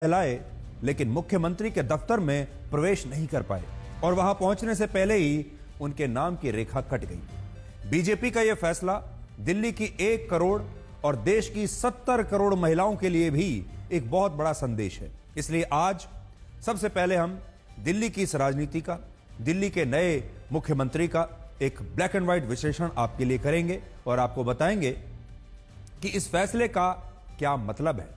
लाए, लेकिन मुख्यमंत्री के दफ्तर में प्रवेश नहीं कर पाए और वहां पहुंचने से पहले ही उनके नाम की रेखा कट गई। बीजेपी का यह फैसला दिल्ली की 1 करोड़ और देश की 70 करोड़ महिलाओं के लिए भी एक बहुत बड़ा संदेश है। इसलिए आज सबसे पहले हम दिल्ली की इस राजनीति का, दिल्ली के नए मुख्यमंत्री का एक ब्लैक एंड व्हाइट विश्लेषण आपके लिए करेंगे और आपको बताएंगे कि इस फैसले का क्या मतलब है।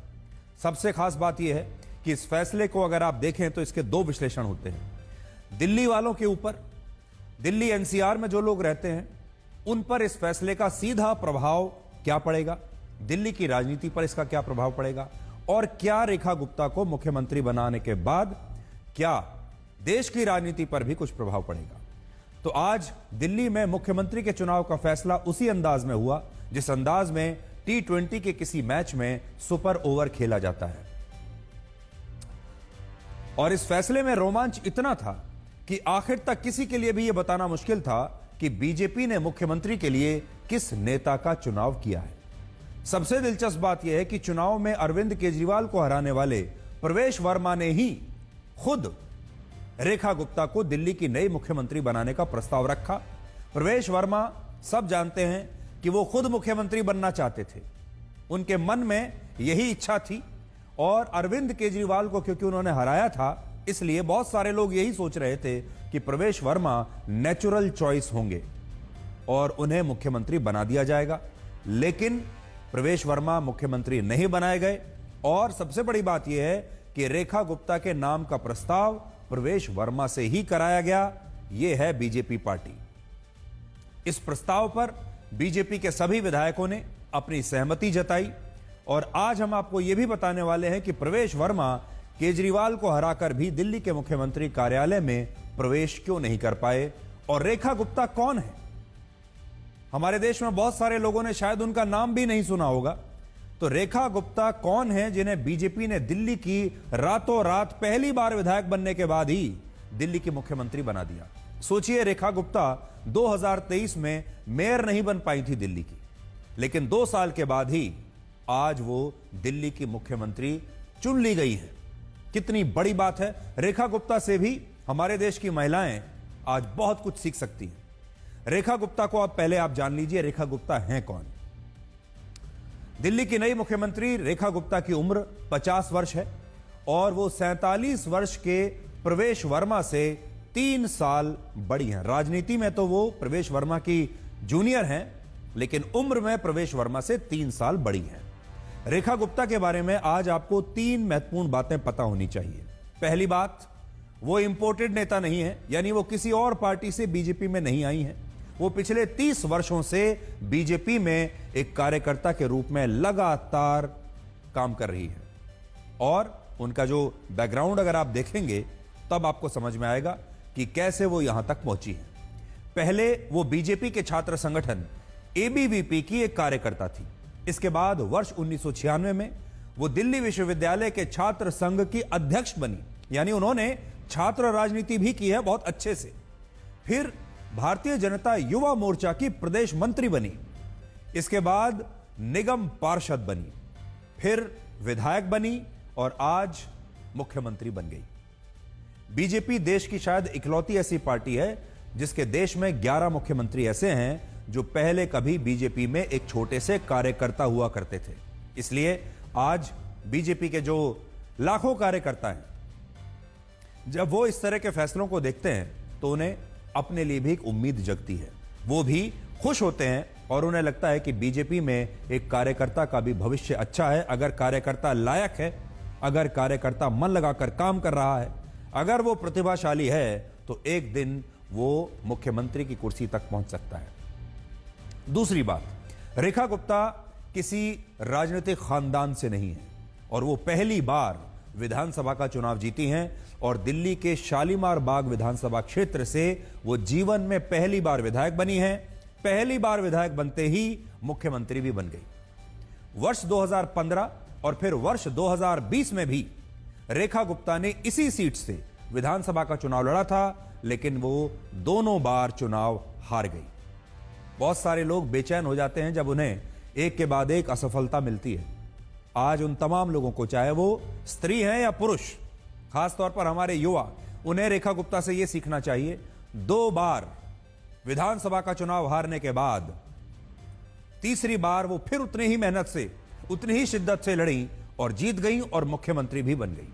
सबसे खास बात यह है कि इस फैसले को अगर आप देखें तो इसके 2 विश्लेषण होते हैं। दिल्ली वालों के ऊपर, दिल्ली एनसीआर में जो लोग रहते हैं उन पर इस फैसले का सीधा प्रभाव क्या पड़ेगा, दिल्ली की राजनीति पर इसका क्या प्रभाव पड़ेगा और क्या रेखा गुप्ता को मुख्यमंत्री बनाने के बाद क्या देश की राजनीति पर भी कुछ प्रभाव पड़ेगा। तो आज दिल्ली में मुख्यमंत्री के चुनाव का फैसला उसी अंदाज में हुआ जिस अंदाज में T20 के किसी मैच में सुपर ओवर खेला जाता है। और इस फैसले में रोमांच इतना था कि आखिर तक किसी के लिए भी यह बताना मुश्किल था कि बीजेपी ने मुख्यमंत्री के लिए किस नेता का चुनाव किया है। सबसे दिलचस्प बात यह है कि चुनाव में अरविंद केजरीवाल को हराने वाले प्रवेश वर्मा ने ही खुद रेखा गुप्ता को दिल्ली की नई मुख्यमंत्री बनाने का प्रस्ताव रखा। प्रवेश वर्मा सब जानते हैं कि वो खुद मुख्यमंत्री बनना चाहते थे, उनके मन में यही इच्छा थी और अरविंद केजरीवाल को क्योंकि उन्होंने हराया था इसलिए बहुत सारे लोग यही सोच रहे थे कि प्रवेश वर्मा नेचुरल चॉइस होंगे और उन्हें मुख्यमंत्री बना दिया जाएगा। लेकिन प्रवेश वर्मा मुख्यमंत्री नहीं बनाए गए और सबसे बड़ी बात यह है कि रेखा गुप्ता के नाम का प्रस्ताव प्रवेश वर्मा से ही कराया गया। यह है बीजेपी पार्टी। इस प्रस्ताव पर बीजेपी के सभी विधायकों ने अपनी सहमति जताई और आज हम आपको यह भी बताने वाले हैं कि प्रवेश वर्मा केजरीवाल को हराकर भी दिल्ली के मुख्यमंत्री कार्यालय में प्रवेश क्यों नहीं कर पाए और रेखा गुप्ता कौन है। हमारे देश में बहुत सारे लोगों ने शायद उनका नाम भी नहीं सुना होगा। तो रेखा गुप्ता कौन है जिन्हें बीजेपी ने दिल्ली की रातों रात पहली बार विधायक बनने के बाद ही दिल्ली की मुख्यमंत्री बना दिया। सोचिए, रेखा गुप्ता 2023 में मेयर नहीं बन पाई थी दिल्ली की, लेकिन 2 साल के बाद ही आज वो दिल्ली की मुख्यमंत्री चुन ली गई है। कितनी बड़ी बात है। रेखा गुप्ता से भी हमारे देश की महिलाएं आज बहुत कुछ सीख सकती हैं। रेखा गुप्ता को अब पहले आप जान लीजिए, रेखा गुप्ता हैं कौन। दिल्ली की नई मुख्यमंत्री रेखा गुप्ता की उम्र 50 वर्ष है और वो 47 वर्ष के प्रवेश वर्मा से 3 साल बड़ी हैं। राजनीति में तो वो प्रवेश वर्मा की जूनियर हैं, लेकिन उम्र में प्रवेश वर्मा से 3 साल बड़ी हैं। रेखा गुप्ता के बारे में आज आपको 3 महत्वपूर्ण बातें पता होनी चाहिए। पहली बात, वो इंपोर्टेड नेता नहीं है, यानी वो किसी और पार्टी से बीजेपी में नहीं आई हैं। वो पिछले 30 वर्षों से बीजेपी में एक कार्यकर्ता के रूप में लगातार काम कर रही है और उनका जो बैकग्राउंड अगर आप देखेंगे तब आपको समझ में आएगा कि कैसे वो यहां तक पहुंची है। पहले वो बीजेपी के छात्र संगठन एबीवीपी की एक कार्यकर्ता थी। इसके बाद वर्ष 1996 में वो दिल्ली विश्वविद्यालय के छात्र संघ की अध्यक्ष बनी, यानी उन्होंने छात्र राजनीति भी की है बहुत अच्छे से। फिर भारतीय जनता युवा मोर्चा की प्रदेश मंत्री बनी, इसके बाद निगम पार्षद बनी, फिर विधायक बनी और आज मुख्यमंत्री बन गई। बीजेपी देश की शायद इकलौती ऐसी पार्टी है जिसके देश में 11 मुख्यमंत्री ऐसे हैं जो पहले कभी बीजेपी में एक छोटे से कार्यकर्ता हुआ करते थे। इसलिए आज बीजेपी के जो लाखों कार्यकर्ता हैं, जब वो इस तरह के फैसलों को देखते हैं तो उन्हें अपने लिए भी एक उम्मीद जगती है। वो भी खुश होते हैं और उन्हें लगता है कि बीजेपी में एक कार्यकर्ता का भी भविष्य अच्छा है। अगर कार्यकर्ता लायक है, अगर कार्यकर्ता मन लगाकर काम कर रहा है, अगर वो प्रतिभाशाली है तो एक दिन वो मुख्यमंत्री की कुर्सी तक पहुंच सकता है। दूसरी बात, रेखा गुप्ता किसी राजनीतिक खानदान से नहीं है और वो पहली बार विधानसभा का चुनाव जीती हैं और दिल्ली के शालीमार बाग विधानसभा क्षेत्र से वो जीवन में पहली बार विधायक बनी हैं। पहली बार विधायक बनते ही मुख्यमंत्री भी बन गई। वर्ष 2015 और फिर वर्ष 2020 में भी रेखा गुप्ता ने इसी सीट से विधानसभा का चुनाव लड़ा था, लेकिन वो दोनों बार चुनाव हार गई। बहुत सारे लोग बेचैन हो जाते हैं जब उन्हें एक के बाद एक असफलता मिलती है, आज उन तमाम लोगों को, चाहे वो स्त्री हैं या पुरुष, खासतौर पर हमारे युवा, उन्हें रेखा गुप्ता से यह सीखना चाहिए। 2 बार विधानसभा का चुनाव हारने के बाद तीसरी बार वो फिर उतनी ही मेहनत से, उतनी ही शिद्दत से लड़ी और जीत गई और मुख्यमंत्री भी बन गई।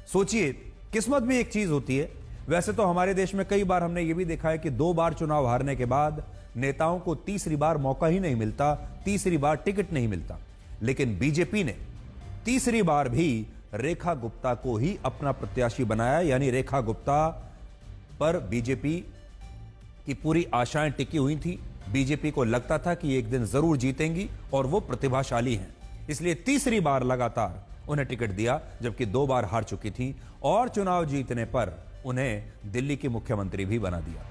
सोचिए, किस्मत भी एक चीज होती है। वैसे तो हमारे देश में कई बार हमने यह भी देखा है कि 2 बार चुनाव हारने के बाद नेताओं को तीसरी बार मौका ही नहीं मिलता, तीसरी बार टिकट नहीं मिलता। लेकिन बीजेपी ने तीसरी बार भी रेखा गुप्ता को ही अपना प्रत्याशी बनाया, यानी रेखा गुप्ता पर बीजेपी की पूरी आशाएं टिकी हुई थी। बीजेपी को लगता था कि एक दिन जरूर जीतेंगी और वो प्रतिभाशाली हैं, इसलिए तीसरी बार लगातार उन्हें टिकट दिया, जबकि 2 बार हार चुकी थी। और चुनाव जीतने पर उन्हें दिल्ली की मुख्यमंत्री भी बना दिया।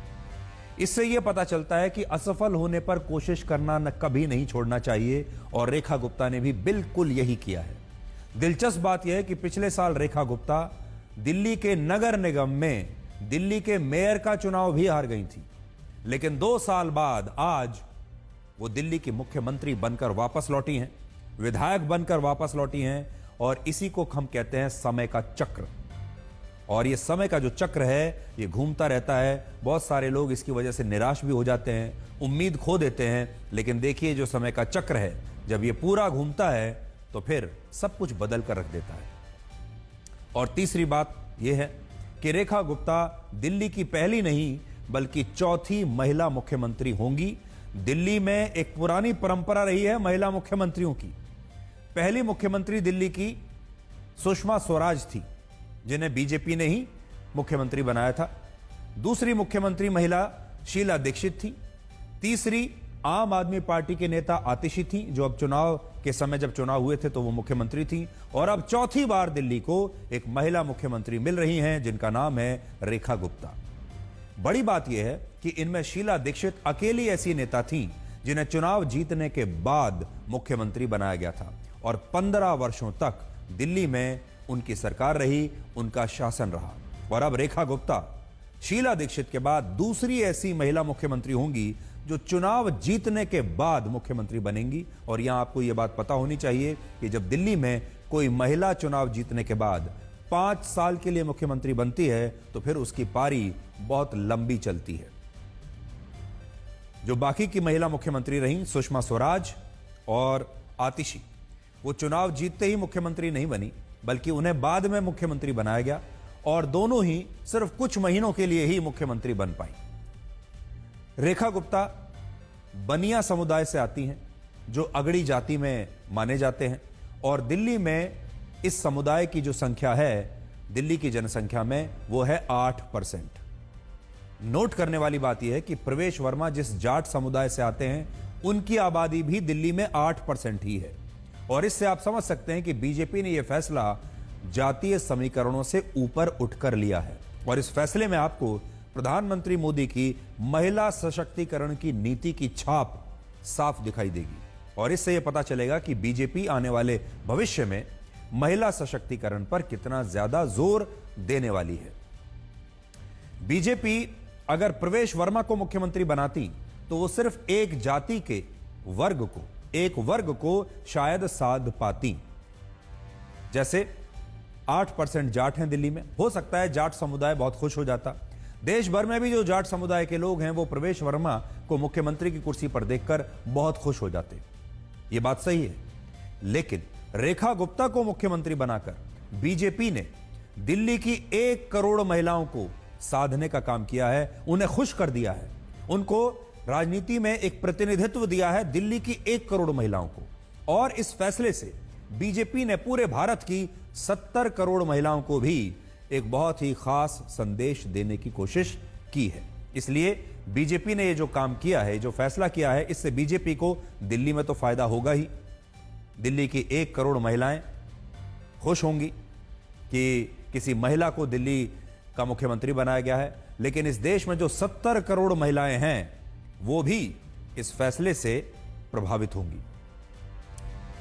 इससे यह पता चलता है कि असफल होने पर कोशिश करना कभी नहीं छोड़ना चाहिए, और रेखा गुप्ता ने भी बिल्कुल यही किया है। दिलचस्प बात यह है कि पिछले साल रेखा गुप्ता दिल्ली के नगर निगम में दिल्ली के मेयर का चुनाव भी हार गई थी, लेकिन 2 साल बाद आज वो दिल्ली की मुख्यमंत्री बनकर वापस लौटी हैं, विधायक बनकर वापस लौटी हैं। और इसी को हम कहते हैं समय का चक्र। और ये समय का जो चक्र है ये घूमता रहता है। बहुत सारे लोग इसकी वजह से निराश भी हो जाते हैं, उम्मीद खो देते हैं, लेकिन देखिए जो समय का चक्र है, जब ये पूरा घूमता है तो फिर सब कुछ बदल कर रख देता है। और तीसरी बात यह है कि रेखा गुप्ता दिल्ली की पहली नहीं बल्कि चौथी महिला मुख्यमंत्री होंगी। दिल्ली में एक पुरानी परंपरा रही है महिला मुख्यमंत्रियों की। पहली मुख्यमंत्री दिल्ली की सुषमा स्वराज थी, जिन्हें बीजेपी ने ही मुख्यमंत्री बनाया था। दूसरी मुख्यमंत्री महिला शीला दीक्षित थी। तीसरी आम आदमी पार्टी के नेता आतिशी थी, जो अब चुनाव के समय जब चुनाव हुए थे तो वो मुख्यमंत्री थी। और अब चौथी बार दिल्ली को एक महिला मुख्यमंत्री मिल रही हैं, जिनका नाम है रेखा गुप्ता। बड़ी बात यह है कि इनमें शीला दीक्षित अकेली ऐसी नेता थी जिन्हें चुनाव जीतने के बाद मुख्यमंत्री बनाया गया था, और 15 वर्षों तक दिल्ली में उनकी सरकार रही, उनका शासन रहा। और अब रेखा गुप्ता शीला दीक्षित के बाद दूसरी ऐसी महिला मुख्यमंत्री होंगी जो चुनाव जीतने के बाद मुख्यमंत्री बनेंगी। और यहां आपको यह बात पता होनी चाहिए कि जब दिल्ली में कोई महिला चुनाव जीतने के बाद 5 साल के लिए मुख्यमंत्री बनती है तो फिर उसकी पारी बहुत लंबी चलती है। जो बाकी की महिला मुख्यमंत्री रहीं, सुषमा स्वराज और आतिशी, वो चुनाव जीतते ही मुख्यमंत्री नहीं बनी, बल्कि उन्हें बाद में मुख्यमंत्री बनाया गया, और दोनों ही सिर्फ कुछ महीनों के लिए ही मुख्यमंत्री बन पाई। रेखा गुप्ता बनिया समुदाय से आती हैं, जो अगड़ी जाति में माने जाते हैं, और दिल्ली में इस समुदाय की जो संख्या है, दिल्ली की जनसंख्या में, वो है 8%। नोट करने वाली बात यह है कि प्रवेश वर्मा जिस जाट समुदाय से आते हैं, उनकी आबादी भी दिल्ली में 8% ही है। और इससे आप समझ सकते हैं कि बीजेपी ने यह फैसला जातीय समीकरणों से ऊपर उठकर लिया है। और इस फैसले में आपको प्रधानमंत्री मोदी की महिला सशक्तिकरण की नीति की छाप साफ दिखाई देगी। और इससे यह पता चलेगा कि बीजेपी आने वाले भविष्य में महिला सशक्तिकरण पर कितना ज्यादा जोर देने वाली है। बीजेपी अगर प्रवेश वर्मा को मुख्यमंत्री बनाती तो वो सिर्फ एक जाति के एक वर्ग को शायद साध पाती। जैसे 8% जाट हैं दिल्ली में, हो सकता है जाट समुदाय बहुत खुश हो जाता। देश भर में भी जो जाट समुदाय के लोग हैं वो प्रवेश वर्मा को मुख्यमंत्री की कुर्सी पर देखकर बहुत खुश हो जाते। ये बात सही है, लेकिन रेखा गुप्ता को मुख्यमंत्री बनाकर बीजेपी ने दिल्ली की 1 करोड़ महिलाओं को साधने का काम किया है, उन्हें खुश कर दिया है, उनको राजनीति में एक प्रतिनिधित्व दिया है दिल्ली की 1 करोड़ महिलाओं को। और इस फैसले से बीजेपी ने पूरे भारत की 70 करोड़ महिलाओं को भी एक बहुत ही खास संदेश देने की कोशिश की है। इसलिए बीजेपी ने ये जो काम किया है, जो फैसला किया है, इससे बीजेपी को दिल्ली में तो फायदा होगा ही। दिल्ली की 1 करोड़ महिलाएं खुश होंगी कि किसी महिला को दिल्ली का मुख्यमंत्री बनाया गया है, लेकिन इस देश में जो 70 करोड़ महिलाएं हैं वो भी इस फैसले से प्रभावित होंगी।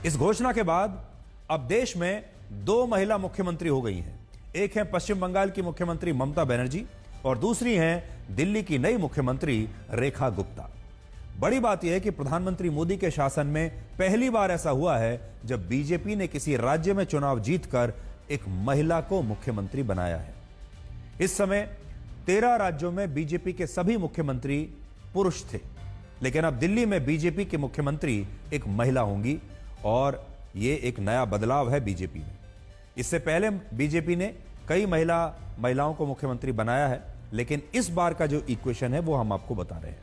इस घोषणा के बाद अब देश में 2 महिला मुख्यमंत्री हो गई हैं। एक है पश्चिम बंगाल की मुख्यमंत्री ममता बनर्जी और दूसरी हैं दिल्ली की नई मुख्यमंत्री रेखा गुप्ता। बड़ी बात यह है कि प्रधानमंत्री मोदी के शासन में पहली बार ऐसा हुआ है जब बीजेपी ने किसी राज्य में चुनाव जीतकर एक महिला को मुख्यमंत्री बनाया है। इस समय 13 राज्यों में बीजेपी के सभी मुख्यमंत्री पुरुष थे, लेकिन अब दिल्ली में बीजेपी के मुख्यमंत्री एक महिला होंगी और यह एक नया बदलाव है बीजेपी में। इससे पहले बीजेपी ने कई महिलाओं को मुख्यमंत्री बनाया है, लेकिन इस बार का जो इक्वेशन है वो हम आपको बता रहे हैं।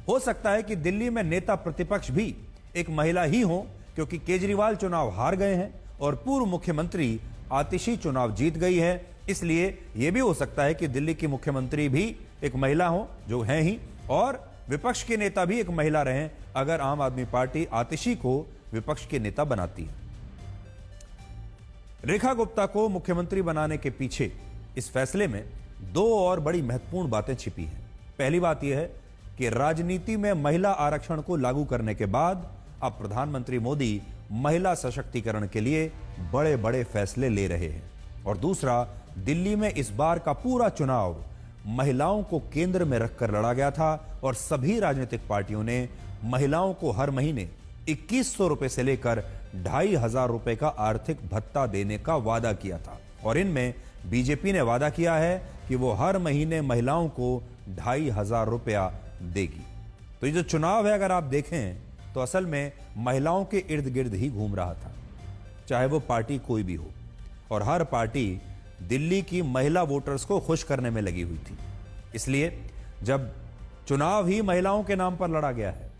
हो सकता है कि दिल्ली में नेता प्रतिपक्ष भी एक महिला ही हो, क्योंकि केजरीवाल चुनाव हार गए हैं और पूर्व मुख्यमंत्री आतिशी चुनाव जीत गई है। इसलिए यह भी हो सकता है कि दिल्ली की मुख्यमंत्री भी एक महिला हो, जो है ही, और विपक्ष के नेता भी एक महिला रहें अगर आम आदमी पार्टी आतिशी को विपक्ष के नेता बनाती है। रेखा गुप्ता को मुख्यमंत्री बनाने के पीछे इस फैसले में दो और बड़ी महत्वपूर्ण बातें छिपी हैं। पहली बात यह है कि राजनीति में महिला आरक्षण को लागू करने के बाद अब प्रधानमंत्री मोदी महिला सशक्तिकरण के लिए बड़े बड़े फैसले ले रहे हैं। और दूसरा, दिल्ली में इस बार का पूरा चुनाव महिलाओं को केंद्र में रखकर लड़ा गया था और सभी राजनीतिक पार्टियों ने महिलाओं को हर महीने 2100 रुपए से लेकर 2500 रुपए का आर्थिक भत्ता देने का वादा किया था। और इनमें बीजेपी ने वादा किया है कि वो हर महीने महिलाओं को 2500 रुपया देगी। तो ये जो चुनाव है, अगर आप देखें तो असल में महिलाओं के इर्द गिर्द ही घूम रहा था, चाहे वो पार्टी कोई भी हो। और हर पार्टी दिल्ली की महिला वोटर्स को खुश करने में लगी हुई थी। इसलिए जब चुनाव ही महिलाओं के नाम पर लड़ा गया है,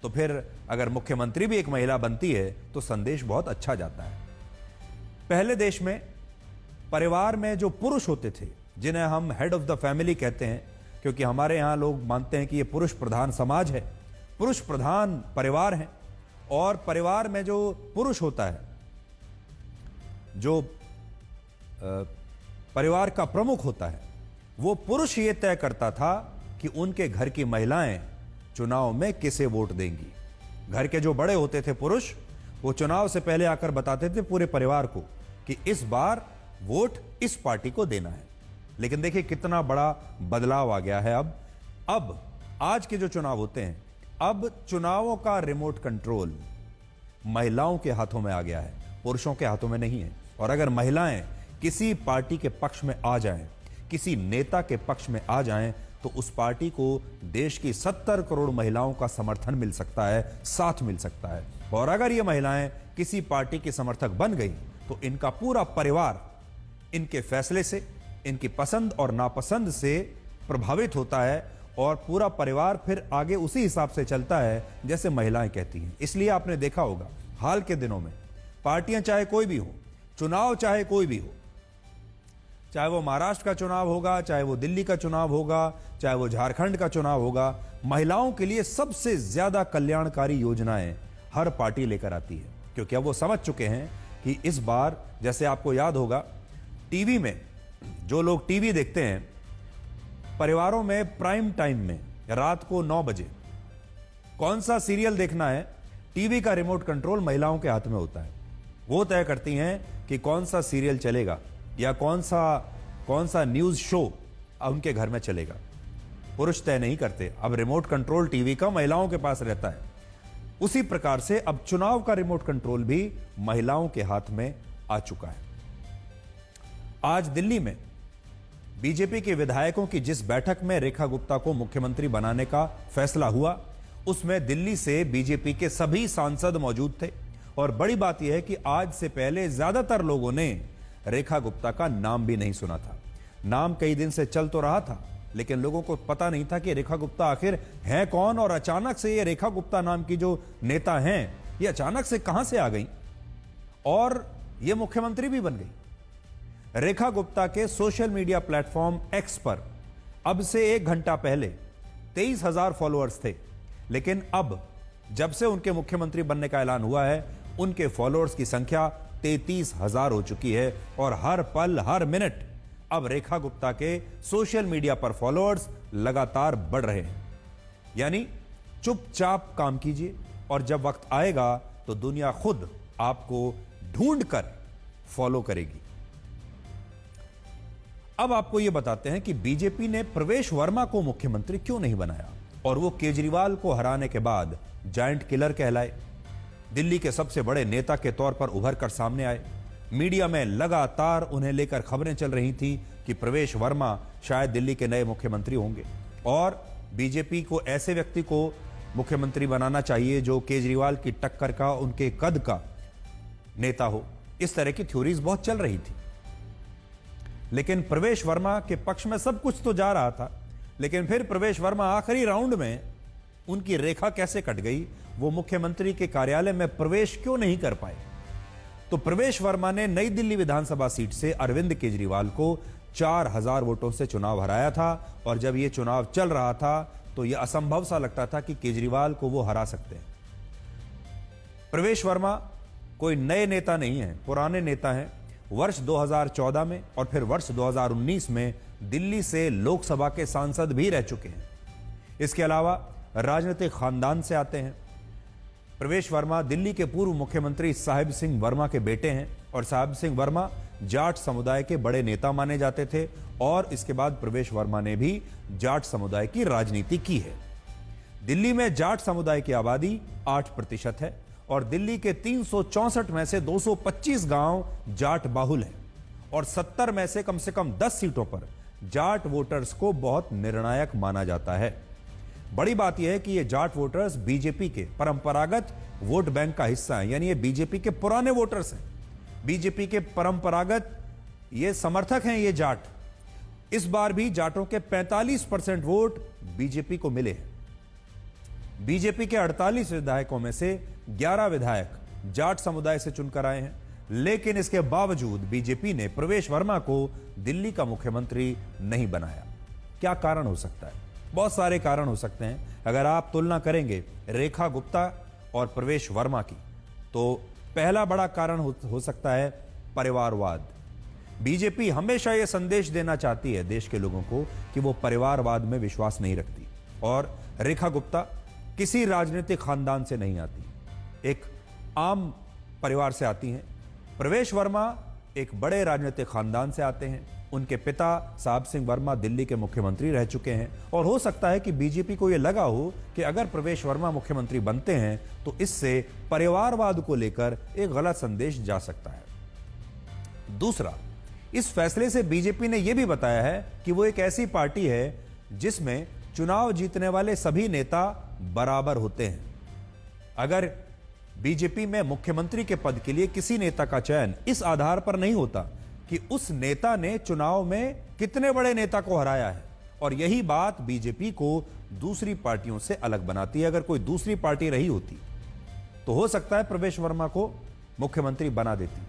तो फिर अगर मुख्यमंत्री भी एक महिला बनती है तो संदेश बहुत अच्छा जाता है। पहले देश में परिवार में जो पुरुष होते थे, जिन्हें हम हेड ऑफ द फैमिली कहते हैं, क्योंकि हमारे यहां लोग मानते हैं कि यह पुरुष प्रधान समाज है, पुरुष प्रधान परिवार है, और परिवार में जो पुरुष होता है, जो परिवार का प्रमुख होता है, वो पुरुष ये तय करता था कि उनके घर की महिलाएं चुनाव में किसे वोट देंगी। घर के जो बड़े होते थे पुरुष, वो चुनाव से पहले आकर बताते थे पूरे परिवार को कि इस बार वोट इस पार्टी को देना है। लेकिन देखिए कितना बड़ा बदलाव आ गया है। अब आज के जो चुनाव होते हैं, अब चुनावों का रिमोट कंट्रोल महिलाओं के हाथों में आ गया है, पुरुषों के हाथों में नहीं है। और अगर महिलाएं किसी पार्टी के पक्ष में आ जाएं, किसी नेता के पक्ष में आ जाएं, तो उस पार्टी को देश की 70 करोड़ महिलाओं का समर्थन मिल सकता है, साथ मिल सकता है। और अगर ये महिलाएं किसी पार्टी की समर्थक बन गई तो इनका पूरा परिवार इनके फैसले से, इनकी पसंद और नापसंद से प्रभावित होता है, और पूरा परिवार फिर आगे उसी हिसाब से चलता है जैसे महिलाएं कहती हैं। इसलिए आपने देखा होगा हाल के दिनों में पार्टियां चाहे कोई भी हो, चुनाव चाहे कोई भी हो, चाहे वो महाराष्ट्र का चुनाव होगा, चाहे वो दिल्ली का चुनाव होगा, चाहे वो झारखंड का चुनाव होगा, महिलाओं के लिए सबसे ज्यादा कल्याणकारी योजनाएं हर पार्टी लेकर आती है। क्योंकि अब वो समझ चुके हैं कि इस बार, जैसे आपको याद होगा, टीवी में जो लोग टीवी देखते हैं, परिवारों में प्राइम टाइम में रात को 9 बजे कौन सा सीरियल देखना है, टीवी का रिमोट कंट्रोल महिलाओं के हाथ में होता है। वो तय करती हैं कि कौन सा सीरियल चलेगा या कौन सा न्यूज शो उनके घर में चलेगा। पुरुष तय नहीं करते, अब रिमोट कंट्रोल टीवी का महिलाओं के पास रहता है। उसी प्रकार से अब चुनाव का रिमोट कंट्रोल भी महिलाओं के हाथ में आ चुका है। आज दिल्ली में बीजेपी के विधायकों की जिस बैठक में रेखा गुप्ता को मुख्यमंत्री बनाने का फैसला हुआ, उसमें दिल्ली से बीजेपी के सभी सांसद मौजूद थे। और बड़ी बात यह है कि आज से पहले ज्यादातर लोगों ने रेखा गुप्ता का नाम भी नहीं सुना था। नाम कई दिन से चल तो रहा था, लेकिन लोगों को पता नहीं था कि रेखा गुप्ता आखिर है कौन, और अचानक से ये रेखा गुप्ता नाम की जो नेता हैं, ये अचानक से कहां से आ गई और ये मुख्यमंत्री भी बन गई। रेखा गुप्ता के सोशल मीडिया प्लेटफॉर्म एक्स पर अब से 1 घंटा पहले 23,000 फॉलोअर्स थे, लेकिन अब जब से उनके मुख्यमंत्री बनने का ऐलान हुआ है, उनके फॉलोअर्स की संख्या 33,000 हो चुकी है। और हर पल हर मिनट अब रेखा गुप्ता के सोशल मीडिया पर फॉलोअर्स लगातार बढ़ रहे हैं। यानी चुपचाप काम कीजिए, और जब वक्त आएगा तो दुनिया खुद आपको ढूंढकर फॉलो करेगी। अब आपको यह बताते हैं कि बीजेपी ने प्रवेश वर्मा को मुख्यमंत्री क्यों नहीं बनाया। और वो केजरीवाल को हराने के बाद जायंट किलर कहलाए। दिल्ली के सबसे बड़े नेता के तौर पर उभर कर सामने आए। मीडिया में लगातार उन्हें लेकर खबरें चल रही थी कि प्रवेश वर्मा शायद दिल्ली के नए मुख्यमंत्री होंगे और बीजेपी को ऐसे व्यक्ति को मुख्यमंत्री बनाना चाहिए जो केजरीवाल की टक्कर का, उनके कद का नेता हो। इस तरह की थ्योरीज बहुत चल रही थी। लेकिन प्रवेश वर्मा के पक्ष में सब कुछ तो जा रहा था, लेकिन फिर प्रवेश वर्मा आखिरी राउंड में उनकी रेखा कैसे कट गई, वो मुख्यमंत्री के कार्यालय में प्रवेश क्यों नहीं कर पाए। तो प्रवेश वर्मा ने नई दिल्ली विधानसभा सीट से अरविंद केजरीवाल को 4000 वोटों से चुनाव हराया था और जब यह चुनाव चल रहा था तो यह असंभव सा लगता था कि केजरीवाल को वो हरा सकते हैं। प्रवेश वर्मा कोई नए नेता नहीं है, पुराने नेता हैं। वर्ष 2014 में और फिर वर्ष 2019 में दिल्ली से लोकसभा के सांसद भी रह चुके हैं। इसके अलावा राजनीतिक खानदान से आते हैं। प्रवेश वर्मा दिल्ली के पूर्व मुख्यमंत्री साहिब सिंह वर्मा के बेटे हैं और साहिब सिंह वर्मा जाट समुदाय के बड़े नेता माने जाते थे और इसके बाद प्रवेश वर्मा ने भी जाट समुदाय की राजनीति की है। दिल्ली में जाट समुदाय की आबादी 8% है और दिल्ली के 364 में से 225 गांव जाट बाहुल हैं और 70 में से कम 10 सीटों पर जाट वोटर्स को बहुत निर्णायक माना जाता है। बड़ी बात यह है कि ये जाट वोटर्स बीजेपी के परंपरागत वोट बैंक का हिस्सा हैं, यानी ये बीजेपी के पुराने वोटर्स हैं, बीजेपी के परंपरागत ये समर्थक हैं ये जाट। इस बार भी जाटों के 45% वोट बीजेपी को मिले हैं। बीजेपी के 48 विधायकों में से 11 विधायक जाट समुदाय से चुनकर आए हैं, लेकिन इसके बावजूद बीजेपी ने प्रवेश वर्मा को दिल्ली का मुख्यमंत्री नहीं बनाया। क्या कारण हो सकता है? बहुत सारे कारण हो सकते हैं। अगर आप तुलना करेंगे रेखा गुप्ता और प्रवेश वर्मा की, तो पहला बड़ा कारण हो सकता है परिवारवाद। बीजेपी हमेशा यह संदेश देना चाहती है देश के लोगों को कि वो परिवारवाद में विश्वास नहीं रखती और रेखा गुप्ता किसी राजनीतिक खानदान से नहीं आती, एक आम परिवार से आती हैं। प्रवेश वर्मा एक बड़े राजनीतिक खानदान से आते हैं। उनके पिता साहब सिंह वर्मा दिल्ली के मुख्यमंत्री रह चुके हैं और हो सकता है कि बीजेपी को यह लगा हो कि अगर प्रवेश वर्मा मुख्यमंत्री बनते हैं तो इससे परिवारवाद को लेकर एक गलत संदेश जा सकता है। दूसरा, इस फैसले से बीजेपी ने यह भी बताया है कि वो एक ऐसी पार्टी है जिसमें चुनाव जीतने वाले सभी नेता बराबर होते हैं। अगर बीजेपी में मुख्यमंत्री के पद के लिए किसी नेता का चयन इस आधार पर नहीं होता कि उस नेता ने चुनाव में कितने बड़े नेता को हराया है, और यही बात बीजेपी को दूसरी पार्टियों से अलग बनाती है। अगर कोई दूसरी पार्टी रही होती तो हो सकता है प्रवेश वर्मा को मुख्यमंत्री बना देती,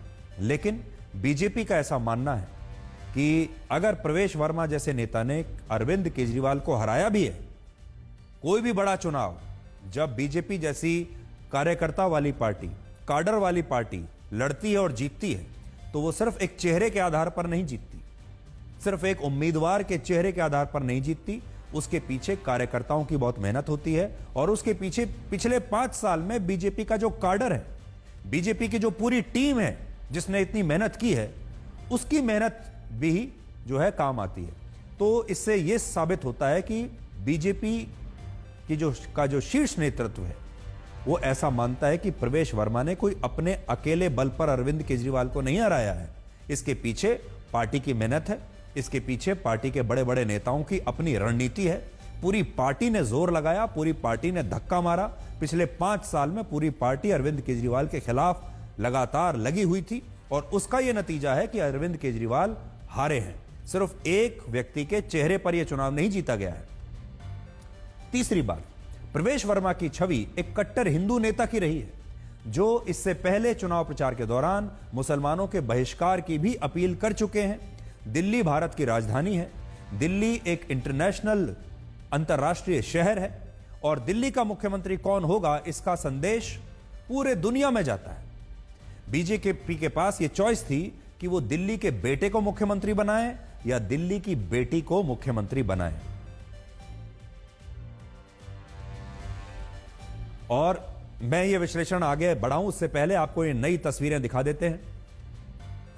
लेकिन बीजेपी का ऐसा मानना है कि अगर प्रवेश वर्मा जैसे नेता ने अरविंद केजरीवाल को हराया भी है, कोई भी बड़ा चुनाव जब बीजेपी जैसी कार्यकर्ता वाली पार्टी, काडर वाली पार्टी लड़ती है और जीतती है, तो वो सिर्फ एक चेहरे के आधार पर नहीं जीतती, सिर्फ एक उम्मीदवार के चेहरे के आधार पर नहीं जीतती। उसके पीछे कार्यकर्ताओं की बहुत मेहनत होती है और उसके पीछे पिछले 5 साल में बीजेपी का जो काडर है, बीजेपी की जो पूरी टीम है जिसने इतनी मेहनत की है, उसकी मेहनत भी जो है काम आती है। तो इससे यह साबित होता है कि बीजेपी की जो शीर्ष नेतृत्व है वो ऐसा मानता है कि प्रवेश वर्मा ने कोई अपने अकेले बल पर अरविंद केजरीवाल को नहीं हराया है। इसके पीछे पार्टी की मेहनत है, इसके पीछे पार्टी के बड़े बड़े नेताओं की अपनी रणनीति है। पूरी पार्टी ने जोर लगाया, पूरी पार्टी ने धक्का मारा। पिछले 5 साल में पूरी पार्टी अरविंद केजरीवाल के खिलाफ लगातार लगी हुई थी और उसका यह नतीजा है कि अरविंद केजरीवाल हारे हैं। सिर्फ एक व्यक्ति के चेहरे पर यह चुनाव नहीं जीता गया है। तीसरी बात, प्रवेश वर्मा की छवि एक कट्टर हिंदू नेता की रही है, जो इससे पहले चुनाव प्रचार के दौरान मुसलमानों के बहिष्कार की भी अपील कर चुके हैं। दिल्ली भारत की राजधानी है, दिल्ली एक इंटरनेशनल अंतर्राष्ट्रीय शहर है और दिल्ली का मुख्यमंत्री कौन होगा इसका संदेश पूरे दुनिया में जाता है। बीजेपी के पास यह चॉइस थी कि वो दिल्ली के बेटे को मुख्यमंत्री बनाए या दिल्ली की बेटी को मुख्यमंत्री बनाए। और मैं ये विश्लेषण आगे बढ़ाऊं उससे पहले आपको ये नई तस्वीरें दिखा देते हैं।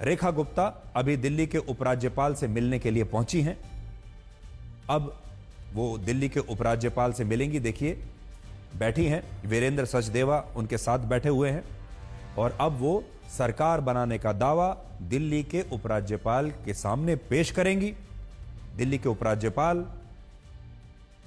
रेखा गुप्ता अभी दिल्ली के उपराज्यपाल से मिलने के लिए पहुंची हैं। अब वो दिल्ली के उपराज्यपाल से मिलेंगी। देखिए बैठी हैं वीरेंद्र सचदेवा, उनके साथ बैठे हुए हैं और अब वो सरकार बनाने का दावा दिल्ली के उपराज्यपाल के सामने पेश करेंगी। दिल्ली के उपराज्यपाल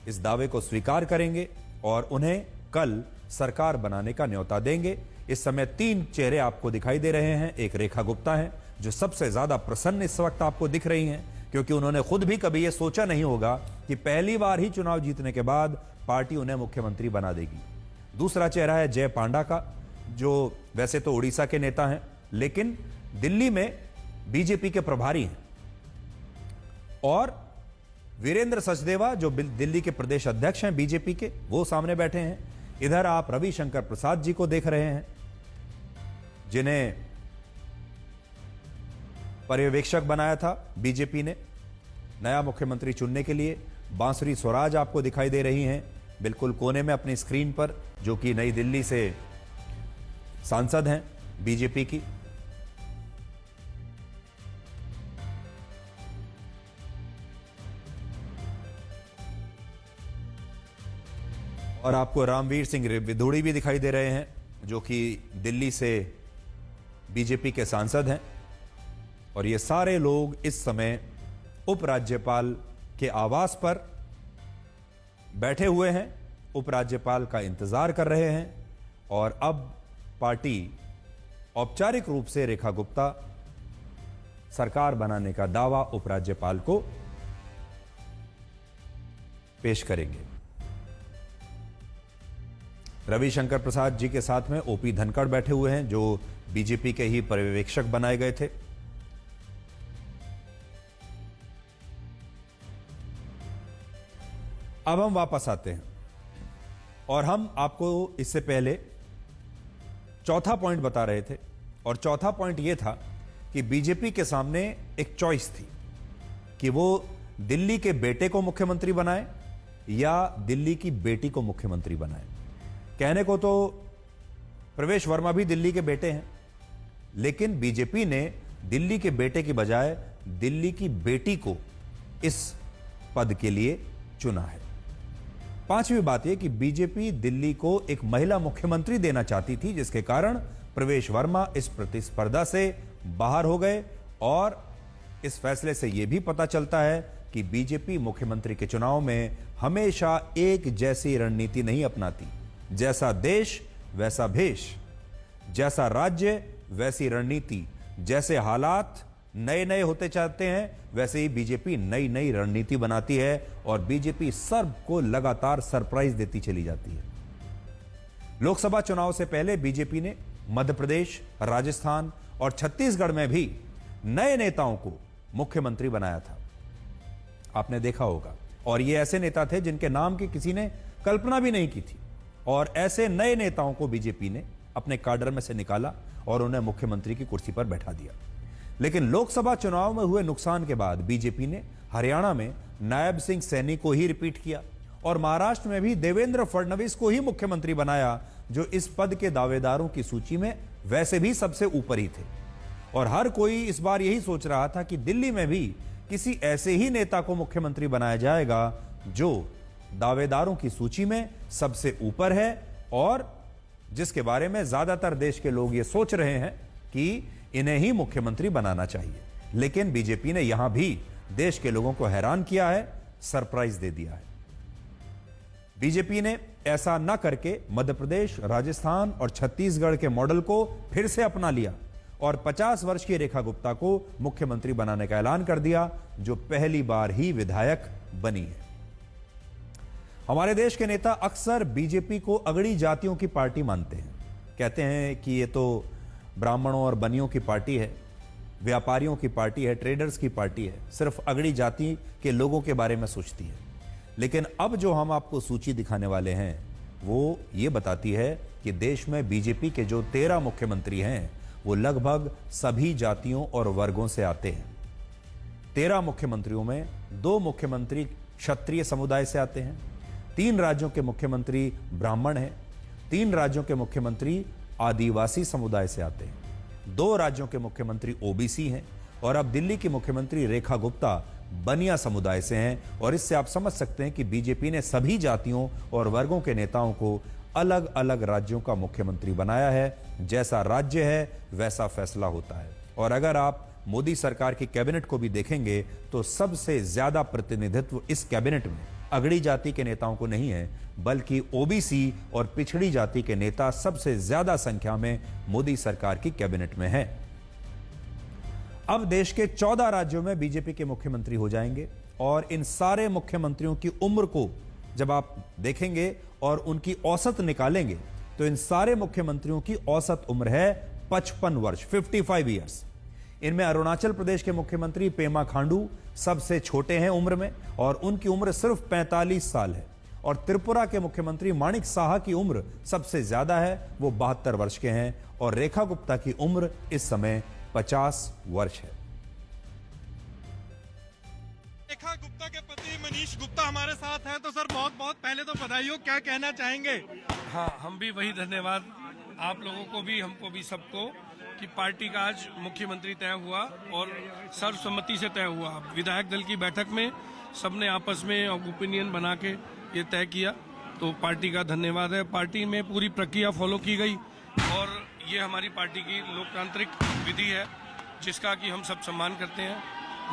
इस दावे को स्वीकार करेंगे और उन्हें कल सरकार बनाने का न्योता देंगे। इस समय 3 चेहरे आपको दिखाई दे रहे हैं। एक रेखा गुप्ता है जो सबसे ज्यादा प्रसन्न इस वक्त आपको दिख रही हैं, क्योंकि उन्होंने खुद भी कभी यह सोचा नहीं होगा कि पहली बार ही चुनाव जीतने के बाद पार्टी उन्हें मुख्यमंत्री बना देगी। दूसरा चेहरा है जय पांडा का, जो वैसे तो उड़ीसा के नेता हैं लेकिन दिल्ली में बीजेपी के प्रभारी हैं, और वीरेंद्र सचदेवा जो दिल्ली के प्रदेश अध्यक्ष हैं बीजेपी के, वो सामने बैठे हैं। इधर आप रविशंकर प्रसाद जी को देख रहे हैं, जिन्हें पर्यवेक्षक बनाया था बीजेपी ने नया मुख्यमंत्री चुनने के लिए। बांसुरी स्वराज आपको दिखाई दे रही हैं बिल्कुल कोने में अपनी स्क्रीन पर, जो कि नई दिल्ली से सांसद हैं बीजेपी की। और आपको रामवीर सिंह विधूड़ी भी दिखाई दे रहे हैं, जो कि दिल्ली से बीजेपी के सांसद हैं। और ये सारे लोग इस समय उपराज्यपाल के आवास पर बैठे हुए हैं, उपराज्यपाल का इंतजार कर रहे हैं। और अब पार्टी औपचारिक रूप से रेखा गुप्ता सरकार बनाने का दावा उपराज्यपाल को पेश करेंगे। रविशंकर प्रसाद जी के साथ में ओपी धनखड़ बैठे हुए हैं, जो बीजेपी के ही पर्यवेक्षक बनाए गए थे। अब हम वापस आते हैं और हम आपको इससे पहले चौथा पॉइंट बता रहे थे, और चौथा पॉइंट यह था कि बीजेपी के सामने एक चॉइस थी कि वो दिल्ली के बेटे को मुख्यमंत्री बनाए या दिल्ली की बेटी को मुख्यमंत्री बनाए। कहने को तो प्रवेश वर्मा भी दिल्ली के बेटे हैं, लेकिन बीजेपी ने दिल्ली के बेटे की बजाय दिल्ली की बेटी को इस पद के लिए चुना है। पांचवी बात यह कि बीजेपी दिल्ली को एक महिला मुख्यमंत्री देना चाहती थी, जिसके कारण प्रवेश वर्मा इस प्रतिस्पर्धा से बाहर हो गए। और इस फैसले से यह भी पता चलता है कि बीजेपी मुख्यमंत्री के चुनाव में हमेशा एक जैसी रणनीति नहीं अपनाती। जैसा देश वैसा भेष, जैसा राज्य वैसी रणनीति। जैसे हालात नए नए होते चाहते हैं, वैसे ही बीजेपी नई नई रणनीति बनाती है और बीजेपी सबको लगातार सरप्राइज देती चली जाती है। लोकसभा चुनाव से पहले बीजेपी ने मध्य प्रदेश, राजस्थान और छत्तीसगढ़ में भी नए नेताओं को मुख्यमंत्री बनाया था, आपने देखा होगा। और ये ऐसे नेता थे जिनके नाम की किसी ने कल्पना भी नहीं की थी, और ऐसे नए नेताओं को बीजेपी ने अपने काडर में से निकाला और उन्हें मुख्यमंत्री की कुर्सी पर बैठा दिया। लेकिन लोकसभा चुनाव में हुए नुकसान के बाद बीजेपी ने हरियाणा में नायब सिंह सैनी को ही रिपीट किया और महाराष्ट्र में भी देवेंद्र फडणवीस को ही मुख्यमंत्री बनाया, जो इस पद के दावेदारों की सूची में वैसे भी सबसे ऊपर ही थे। और हर कोई इस बार यही सोच रहा था कि दिल्ली में भी किसी ऐसे ही नेता को मुख्यमंत्री बनाया जाएगा जो दावेदारों की सूची में सबसे ऊपर है और जिसके बारे में ज्यादातर देश के लोग ये सोच रहे हैं कि इन्हें ही मुख्यमंत्री बनाना चाहिए। लेकिन बीजेपी ने यहां भी देश के लोगों को हैरान किया है, सरप्राइज दे दिया है। बीजेपी ने ऐसा न करके मध्य प्रदेश, राजस्थान और छत्तीसगढ़ के मॉडल को फिर से अपना लिया और 50 वर्ष की रेखा गुप्ता को मुख्यमंत्री बनाने का ऐलान कर दिया, जो पहली बार ही विधायक बनी है। हमारे देश के नेता अक्सर बीजेपी को अगड़ी जातियों की पार्टी मानते हैं। कहते हैं कि ये तो ब्राह्मणों और बनियों की पार्टी है, व्यापारियों की पार्टी है, ट्रेडर्स की पार्टी है, सिर्फ अगड़ी जाति के लोगों के बारे में सोचती है। लेकिन अब जो हम आपको सूची दिखाने वाले हैं वो ये बताती है कि देश में बीजेपी के जो 13 मुख्यमंत्री हैं वो लगभग सभी जातियों और वर्गों से आते हैं। 13 मुख्यमंत्रियों में 2 मुख्यमंत्री क्षत्रिय समुदाय से आते हैं, 3 राज्यों के मुख्यमंत्री ब्राह्मण हैं, 3 राज्यों के मुख्यमंत्री आदिवासी समुदाय से आते हैं, 2 राज्यों के मुख्यमंत्री ओबीसी हैं और अब दिल्ली की मुख्यमंत्री रेखा गुप्ता बनिया समुदाय से हैं और इससे आप समझ सकते हैं कि बीजेपी ने सभी जातियों और वर्गों के नेताओं को अलग अलग राज्यों का मुख्यमंत्री बनाया है। जैसा राज्य है वैसा फैसला होता है। और अगर आप मोदी सरकार की कैबिनेट को भी देखेंगे तो सबसे ज्यादा प्रतिनिधित्व इस कैबिनेट में अगड़ी जाति के नेताओं को नहीं है, बल्कि ओबीसी और पिछड़ी जाति के नेता सबसे ज्यादा संख्या में मोदी सरकार की कैबिनेट में हैं। अब देश के 14 राज्यों में बीजेपी के मुख्यमंत्री हो जाएंगे और इन सारे मुख्यमंत्रियों की उम्र को जब आप देखेंगे और उनकी औसत निकालेंगे तो इन सारे मुख्यमंत्रियों की औसत उम्र है 55 वर्ष, 55 ईयर्स। इनमें अरुणाचल प्रदेश के मुख्यमंत्री पेमा खांडू सबसे छोटे हैं उम्र में और उनकी उम्र सिर्फ 45 साल है। और त्रिपुरा के मुख्यमंत्री माणिक साहा की उम्र सबसे ज्यादा है, वो 72 वर्ष के हैं और रेखा गुप्ता की उम्र इस समय 50 वर्ष है। रेखा गुप्ता के पति मनीष गुप्ता हमारे साथ हैं। तो सर बहुत बहुत पहले तो बधाई हो, क्या कहना चाहेंगे? हाँ, हम भी वही धन्यवाद आप लोगों को भी, हमको भी, सबको, कि पार्टी का आज मुख्यमंत्री तय हुआ और सर्वसम्मति से तय हुआ। विधायक दल की बैठक में सबने आपस में ओपिनियन बना के ये तय किया, तो पार्टी का धन्यवाद है। पार्टी में पूरी प्रक्रिया फॉलो की गई और ये हमारी पार्टी की लोकतांत्रिक विधि है जिसका कि हम सब सम्मान करते हैं।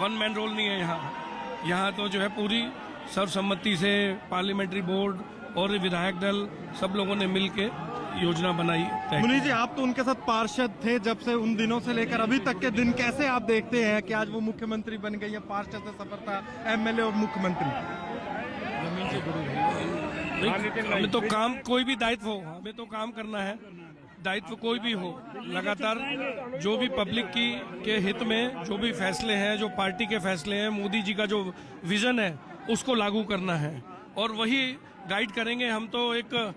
वन मैन रोल नहीं है यहाँ तो जो है पूरी सर्वसम्मति से पार्लियामेंट्री बोर्ड और विधायक दल सब लोगों ने मिल के योजना बनाई। मुनीष जी, आप तो उनके साथ पार्षद थे जब से, उन दिनों से लेकर अभी तक के दिन कैसे आप देखते हैं कि आज वो मुख्यमंत्री बन गई है? पार्षद से सफर था, एमएलए और मुख्यमंत्री। हमें तो काम, कोई भी दायित्व हो, हमें तो काम करना है। दायित्व कोई भी हो, लगातार जो भी पब्लिक के हित में जो भी फैसले हैं, जो पार्टी के फैसले हैं, मोदी जी का जो विजन है उसको लागू करना है और वही गाइड करेंगे। हम तो एक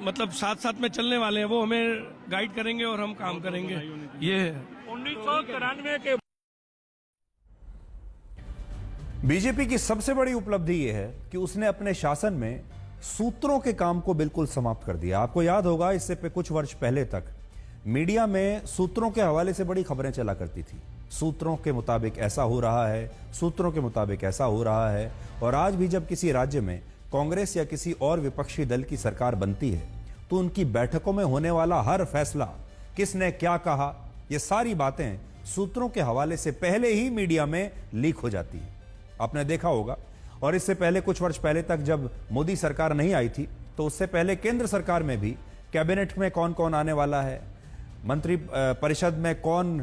मतलब साथ साथ में चलने वाले हैं, वो हमें गाइड करेंगे और हम काम करेंगे। ये है 1993 के बीजेपी की सबसे बड़ी उपलब्धि यह है कि उसने अपने शासन में सूत्रों के काम को बिल्कुल समाप्त कर दिया। आपको याद होगा इससे कुछ वर्ष पहले तक मीडिया में सूत्रों के हवाले से बड़ी खबरें चला करती थी। सूत्रों के मुताबिक ऐसा हो रहा है, सूत्रों के मुताबिक ऐसा हो रहा है। और आज भी जब किसी राज्य में कांग्रेस या किसी और विपक्षी दल की सरकार बनती है तो उनकी बैठकों में होने वाला हर फैसला, किसने क्या कहा, ये सारी बातें सूत्रों के हवाले से पहले ही मीडिया में लीक हो जाती है। आपने देखा होगा। और इससे पहले कुछ वर्ष पहले तक जब मोदी सरकार नहीं आई थी तो उससे पहले केंद्र सरकार में भी कैबिनेट में कौन कौन आने वाला है, मंत्री परिषद में कौन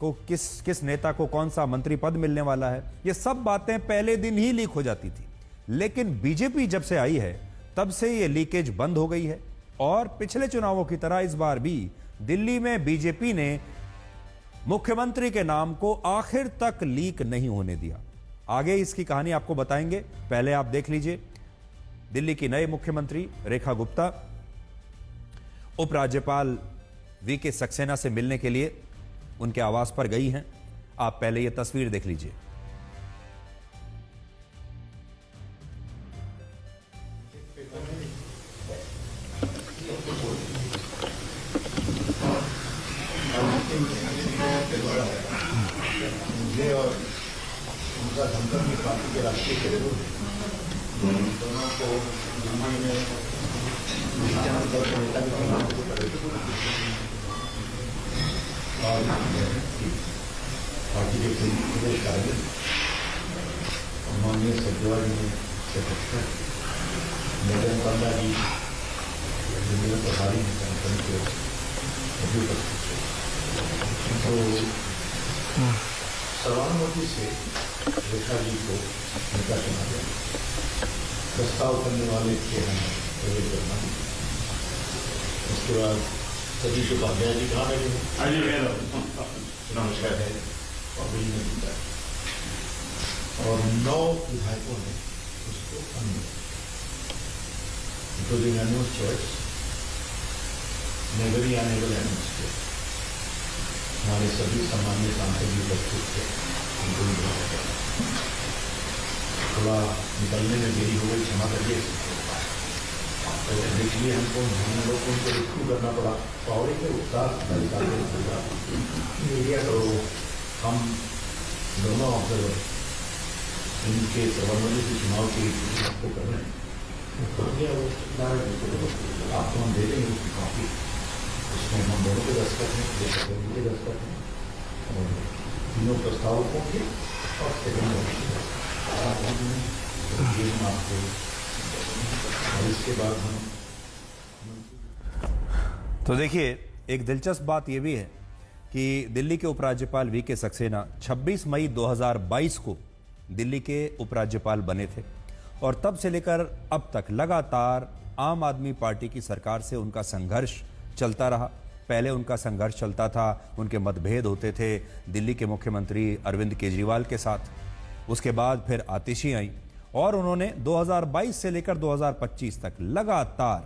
को किस नेता को कौन सा मंत्री पद मिलने वाला है, ये सब बातें पहले दिन ही लीक हो जाती थी। लेकिन बीजेपी जब से आई है तब से ये लीकेज बंद हो गई है और पिछले चुनावों की तरह इस बार भी दिल्ली में बीजेपी ने मुख्यमंत्री के नाम को आखिर तक लीक नहीं होने दिया। आगे इसकी कहानी आपको बताएंगे, पहले आप देख लीजिए। दिल्ली की नए मुख्यमंत्री रेखा गुप्ता उपराज्यपाल वीके सक्सेना से मिलने के लिए उनके आवास पर गई हैं। आप पहले यह तस्वीर देख लीजिए। मुझे और उनका धमधमी पार्टी के राष्ट्रीय कैडर दोनों को दिल्ली में जनता दल के नेता के चुनाव को और पार्टी के प्रदेश कार्यालय माननीय सज्जवाल जी सेक्रेटरी मेजन पंडा जी दिल्ली में प्रभारी संगठन के तो सर्वानुमति से रेखा जी को नेता चुना गया। प्रस्ताव करने वाले थे हम प्रवेश करना। उसके बाद सभी के उपाध्याय जी कहाँ लगे नमस्कार है और बिल में जीता और 9 विधायकों ने उसको including animal choice Negri animal animal हमारे सभी सामान्य सांसद भी उपस्थित थे। थोड़ा निकलने में देरी हो गई, क्षमा करिए। तो देखिए हम लोग को उनको रिस्क्यू करना पड़ा। पावड़ी के उत्साह मीडिया करो, हम दोनों ऑब्जर्वर इनके प्रबंधन की चुनाव की आपको कर रहे हैं तो गया वो आपको हम दे देंगे उसकी कॉपी। उसमें हम दोनों के दस्तखत हैं, के दस्तखत हैं और तीनों प्रस्तावकों के और सेकंड आपको और इसके बाद हम। तो देखिए, एक दिलचस्प बात यह भी है कि दिल्ली के उपराज्यपाल वीके सक्सेना 26 मई 2022 को दिल्ली के उपराज्यपाल बने थे और तब से लेकर अब तक लगातार आम आदमी पार्टी की सरकार से उनका संघर्ष चलता रहा। पहले उनका संघर्ष चलता था, उनके मतभेद होते थे दिल्ली के मुख्यमंत्री अरविंद केजरीवाल के साथ। उसके बाद फिर आतिशी आई और उन्होंने 2022 से लेकर 2025 तक लगातार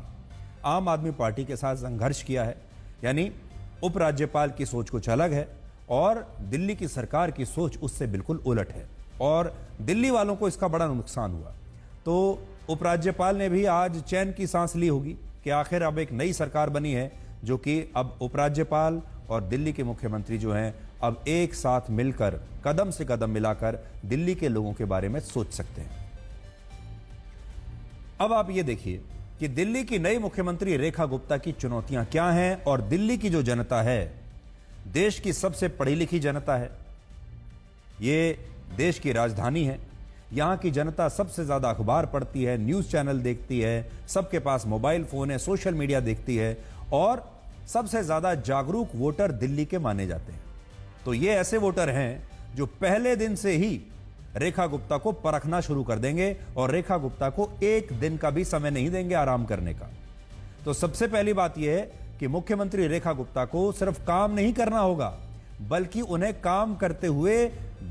आम आदमी पार्टी के साथ संघर्ष किया है। यानी उपराज्यपाल की सोच कुछ अलग है और दिल्ली की सरकार की सोच उससे बिल्कुल उलट है और दिल्ली वालों को इसका बड़ा नुकसान हुआ। तो उपराज्यपाल ने भी आज चैन की सांस ली होगी कि आखिर अब एक नई सरकार बनी है जो कि अब उपराज्यपाल और दिल्ली के मुख्यमंत्री जो हैं अब एक साथ मिलकर कदम से कदम मिलाकर दिल्ली के लोगों के बारे में सोच सकते हैं। अब आप ये देखिए कि दिल्ली की नई मुख्यमंत्री रेखा गुप्ता की चुनौतियां क्या हैं और दिल्ली की जो जनता है देश की सबसे पढ़ी लिखी जनता है। ये देश की राजधानी है, यहां की जनता सबसे ज्यादा अखबार पढ़ती है, न्यूज चैनल देखती है, सबके पास मोबाइल फोन है, सोशल मीडिया देखती है और सबसे ज्यादा जागरूक वोटर दिल्ली के माने जाते हैं। तो ये ऐसे वोटर हैं जो पहले दिन से ही रेखा गुप्ता को परखना शुरू कर देंगे और रेखा गुप्ता को एक दिन का भी समय नहीं देंगे आराम करने का। तो सबसे पहली बात यह है कि मुख्यमंत्री रेखा गुप्ता को सिर्फ काम नहीं करना होगा बल्कि उन्हें काम करते हुए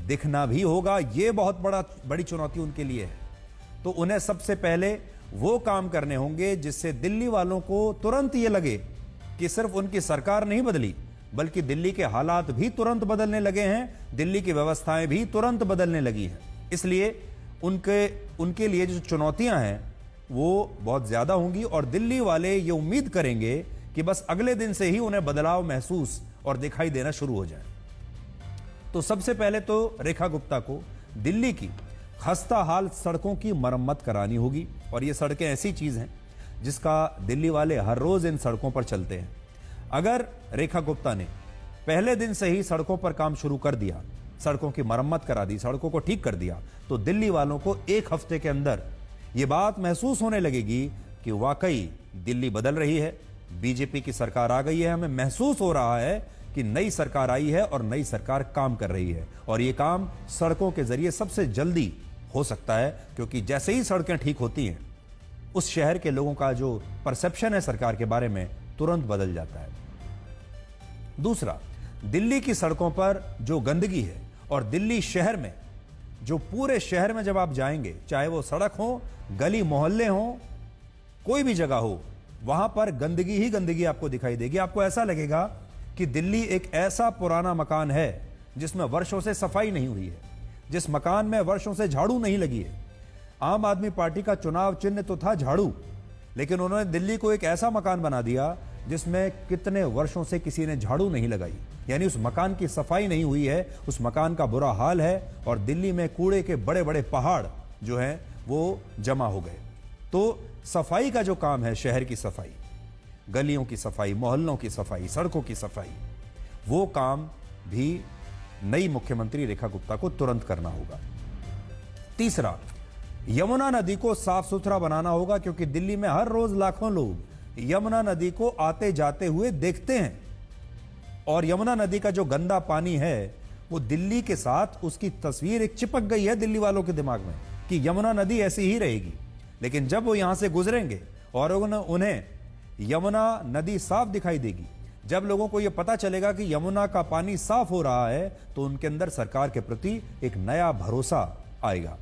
दिखना भी होगा। यह बहुत बड़ी चुनौती उनके लिए है। तो उन्हें सबसे पहले वो काम करने होंगे जिससे दिल्ली वालों को तुरंत यह लगे कि सिर्फ उनकी सरकार नहीं बदली बल्कि दिल्ली के हालात भी तुरंत बदलने लगे हैं, दिल्ली की व्यवस्थाएं भी तुरंत बदलने लगी हैं। इसलिए उनके लिए जो चुनौतियां हैं वो बहुत ज्यादा होंगी और दिल्ली वाले ये उम्मीद करेंगे कि बस अगले दिन से ही उन्हें बदलाव महसूस और दिखाई देना शुरू हो जाए। तो सबसे पहले तो रेखा गुप्ता को दिल्ली की खस्ता हाल सड़कों की मरम्मत करानी होगी और ये सड़कें ऐसी चीज हैं जिसका दिल्ली वाले हर रोज इन सड़कों पर चलते हैं। अगर रेखा गुप्ता ने पहले दिन से ही सड़कों पर काम शुरू कर दिया, सड़कों की मरम्मत करा दी, सड़कों को ठीक कर दिया, तो दिल्ली वालों को एक हफ्ते के अंदर यह बात महसूस होने लगेगी कि वाकई दिल्ली बदल रही है, बीजेपी की सरकार आ गई है। हमें महसूस हो रहा है कि नई सरकार आई है और नई सरकार काम कर रही है और यह काम सड़कों के जरिए सबसे जल्दी हो सकता है क्योंकि जैसे ही सड़कें ठीक होती हैं उस शहर के लोगों का जो परसेप्शन है सरकार के बारे में तुरंत बदल जाता है। दूसरा, दिल्ली की सड़कों पर जो गंदगी है और दिल्ली शहर में जो पूरे शहर में जब आप जाएंगे, चाहे वो सड़क हो, गली मोहल्ले हो, कोई भी जगह हो, वहां पर गंदगी ही गंदगी आपको दिखाई देगी। आपको ऐसा लगेगा कि दिल्ली एक ऐसा पुराना मकान है जिसमें वर्षों से सफाई नहीं हुई है, जिस मकान में वर्षों से झाड़ू नहीं लगी है। आम आदमी पार्टी का चुनाव चिन्ह तो था झाड़ू, लेकिन उन्होंने दिल्ली को एक ऐसा मकान बना दिया जिसमें कितने वर्षों से किसी ने झाड़ू नहीं लगाई, यानी उस मकान की सफाई नहीं हुई है, उस मकान का बुरा हाल है और दिल्ली में कूड़े के बड़े बड़े पहाड़ जो हैं वो जमा हो गए। तो सफाई का जो काम है, शहर की सफाई, गलियों की सफाई, मोहल्लों की सफाई, सड़कों की सफाई, वो काम भी नई मुख्यमंत्री रेखा गुप्ता को तुरंत करना होगा। तीसरा, यमुना नदी को साफ सुथरा बनाना होगा क्योंकि दिल्ली में हर रोज लाखों लोग यमुना नदी को आते जाते हुए देखते हैं और यमुना नदी का जो गंदा पानी है वो दिल्ली के साथ उसकी तस्वीर एक चिपक गई है दिल्ली वालों के दिमाग में कि यमुना नदी ऐसी ही रहेगी। लेकिन जब वो यहां से गुजरेंगे और उन्हें यमुना नदी साफ दिखाई देगी, जब लोगों को यह पता चलेगा कि यमुना का पानी साफ हो रहा है, तो उनके अंदर सरकार के प्रति एक नया भरोसा आएगा।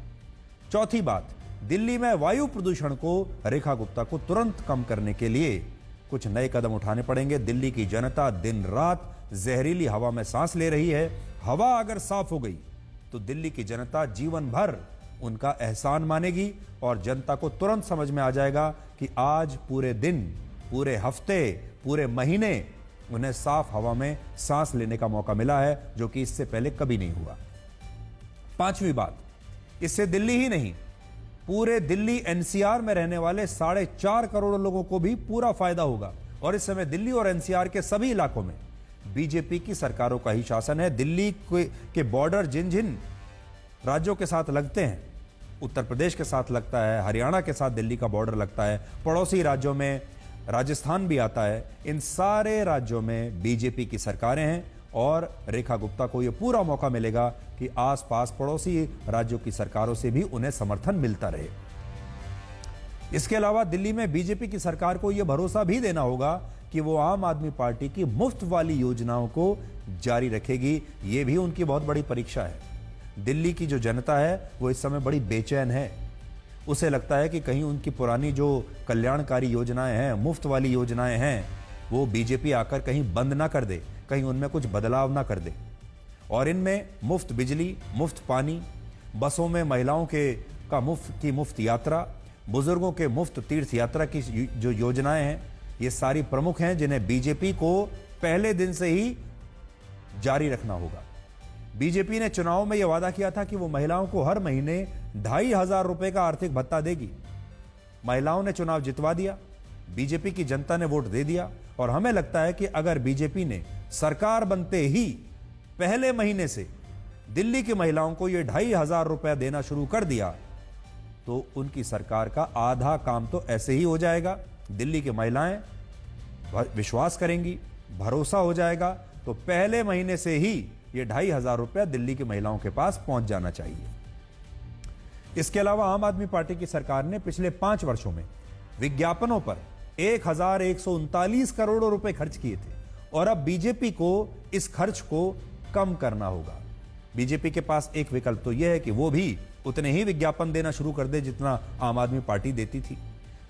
चौथी बात, दिल्ली में वायु प्रदूषण को रेखा गुप्ता को तुरंत कम करने के लिए कुछ नए कदम उठाने पड़ेंगे। दिल्ली की जनता दिन रात जहरीली हवा में सांस ले रही है। हवा अगर साफ हो गई तो दिल्ली की जनता जीवन भर उनका एहसान मानेगी और जनता को तुरंत समझ में आ जाएगा कि आज पूरे दिन, पूरे हफ्ते, पूरे महीने उन्हें साफ हवा में सांस लेने का मौका मिला है, जो कि इससे पहले कभी नहीं हुआ। पांचवी बात, इससे दिल्ली ही नहीं, पूरे दिल्ली एनसीआर में रहने वाले 4.5 करोड़ लोगों को भी पूरा फायदा होगा। और इस समय दिल्ली और एनसीआर के सभी इलाकों में बीजेपी की सरकारों का ही शासन है। दिल्ली के बॉर्डर जिन जिन राज्यों के साथ लगते हैं, उत्तर प्रदेश के साथ लगता है, हरियाणा के साथ दिल्ली का बॉर्डर लगता है, पड़ोसी राज्यों में राजस्थान भी आता है, इन सारे राज्यों में बीजेपी की सरकारें हैं। और रेखा गुप्ता को यह पूरा मौका मिलेगा कि आसपास पड़ोसी राज्यों की सरकारों से भी उन्हें समर्थन मिलता रहे। इसके अलावा दिल्ली में बीजेपी की सरकार को यह भरोसा भी देना होगा कि वो आम आदमी पार्टी की मुफ्त वाली योजनाओं को जारी रखेगी। यह भी उनकी बहुत बड़ी परीक्षा है। दिल्ली की जो जनता है वो इस समय बड़ी बेचैन है। उसे लगता है कि कहीं उनकी पुरानी जो कल्याणकारी योजनाएं हैं, मुफ्त वाली योजनाएं हैं, वो बीजेपी आकर कहीं बंद ना कर दे, कहीं उनमें कुछ बदलाव ना कर दे। और इनमें मुफ्त बिजली, मुफ्त पानी, बसों में महिलाओं का मुफ्त यात्रा, बुजुर्गों के मुफ्त तीर्थ यात्रा की जो योजनाएं हैं, ये सारी प्रमुख हैं जिन्हें बीजेपी को पहले दिन से ही जारी रखना होगा। बीजेपी ने चुनाव में यह वादा किया था कि वो महिलाओं को हर महीने 2,500 रुपए का आर्थिक भत्ता देगी। महिलाओं ने चुनाव जितवा दिया, बीजेपी की जनता ने वोट दे दिया। और हमें लगता है कि अगर बीजेपी ने सरकार बनते ही पहले महीने से दिल्ली की महिलाओं को यह 2,500 रुपया देना शुरू कर दिया तो उनकी सरकार का आधा काम तो ऐसे ही हो जाएगा। दिल्ली की महिलाएं विश्वास करेंगी, भरोसा हो जाएगा, तो पहले महीने से ही यह 2,500 रुपया दिल्ली की महिलाओं के पास पहुंच जाना चाहिए। इसके अलावा आम आदमी पार्टी की सरकार ने पिछले 5 वर्षों में विज्ञापनों पर 1,139 करोड़ रुपए खर्च किए थे और अब बीजेपी को इस खर्च को कम करना होगा। बीजेपी के पास एक विकल्प तो यह है कि वो भी उतने ही विज्ञापन देना शुरू कर दे जितना आम आदमी पार्टी देती थी,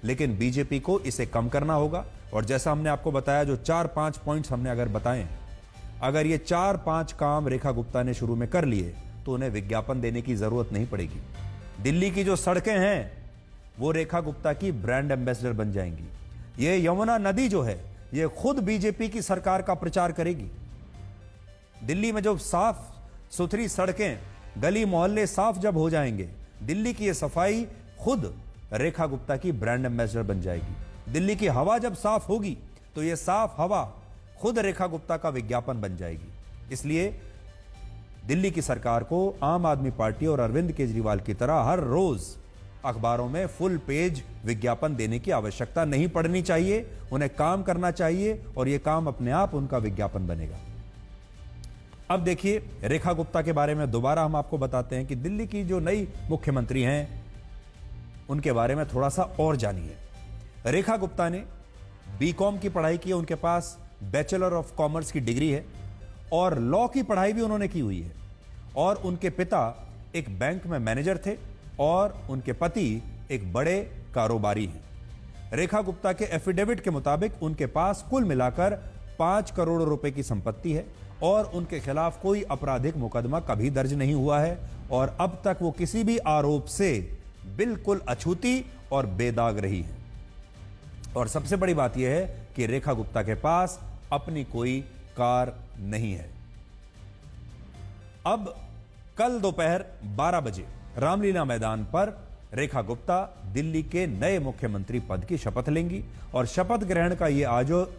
लेकिन बीजेपी को इसे कम करना होगा। और जैसा हमने आपको बताया, जो 4-5 पॉइंट्स हमने अगर बताएं, अगर ये 4-5 काम रेखा गुप्ता ने शुरू में कर लिए तो उन्हें विज्ञापन देने की जरूरत नहीं पड़ेगी। दिल्ली की जो सड़कें हैं वो रेखा गुप्ता की ब्रांड एम्बेसडर बन जाएंगी। ये यमुना नदी जो है ये खुद बीजेपी की सरकार का प्रचार करेगी। दिल्ली में जो साफ सुथरी सड़कें, गली मोहल्ले साफ जब हो जाएंगे, दिल्ली की ये सफाई खुद रेखा गुप्ता की ब्रांड एम्बेसडर बन जाएगी। दिल्ली की हवा जब साफ होगी तो ये साफ हवा खुद रेखा गुप्ता का विज्ञापन बन जाएगी। इसलिए दिल्ली की सरकार को आम आदमी पार्टी और अरविंद केजरीवाल की तरह हर रोज अखबारों में फुल पेज विज्ञापन देने की आवश्यकता नहीं पड़नी चाहिए। उन्हें काम करना चाहिए और यह काम अपने आप उनका विज्ञापन बनेगा। अब देखिए, रेखा गुप्ता के बारे में दोबारा हम आपको बताते हैं कि दिल्ली की जो नई मुख्यमंत्री हैं उनके बारे में थोड़ा सा और जानिए। रेखा गुप्ता ने बीकॉम की पढ़ाई की है, उनके पास बैचलर ऑफ कॉमर्स की डिग्री है और लॉ की पढ़ाई भी उन्होंने की हुई है। और उनके पिता एक बैंक में मैनेजर थे और उनके पति एक बड़े कारोबारी हैं। रेखा गुप्ता के एफिडेविट के मुताबिक उनके पास कुल मिलाकर 5 करोड़ रुपए की संपत्ति है और उनके खिलाफ कोई आपराधिक मुकदमा कभी दर्ज नहीं हुआ है और अब तक वो किसी भी आरोप से बिल्कुल अछूती और बेदाग रही है। और सबसे बड़ी बात यह है कि रेखा गुप्ता के पास अपनी कोई कार नहीं है। अब कल दोपहर 12 बजे रामलीला मैदान पर रेखा गुप्ता दिल्ली के नए मुख्यमंत्री पद की शपथ लेंगी और शपथ ग्रहण का यह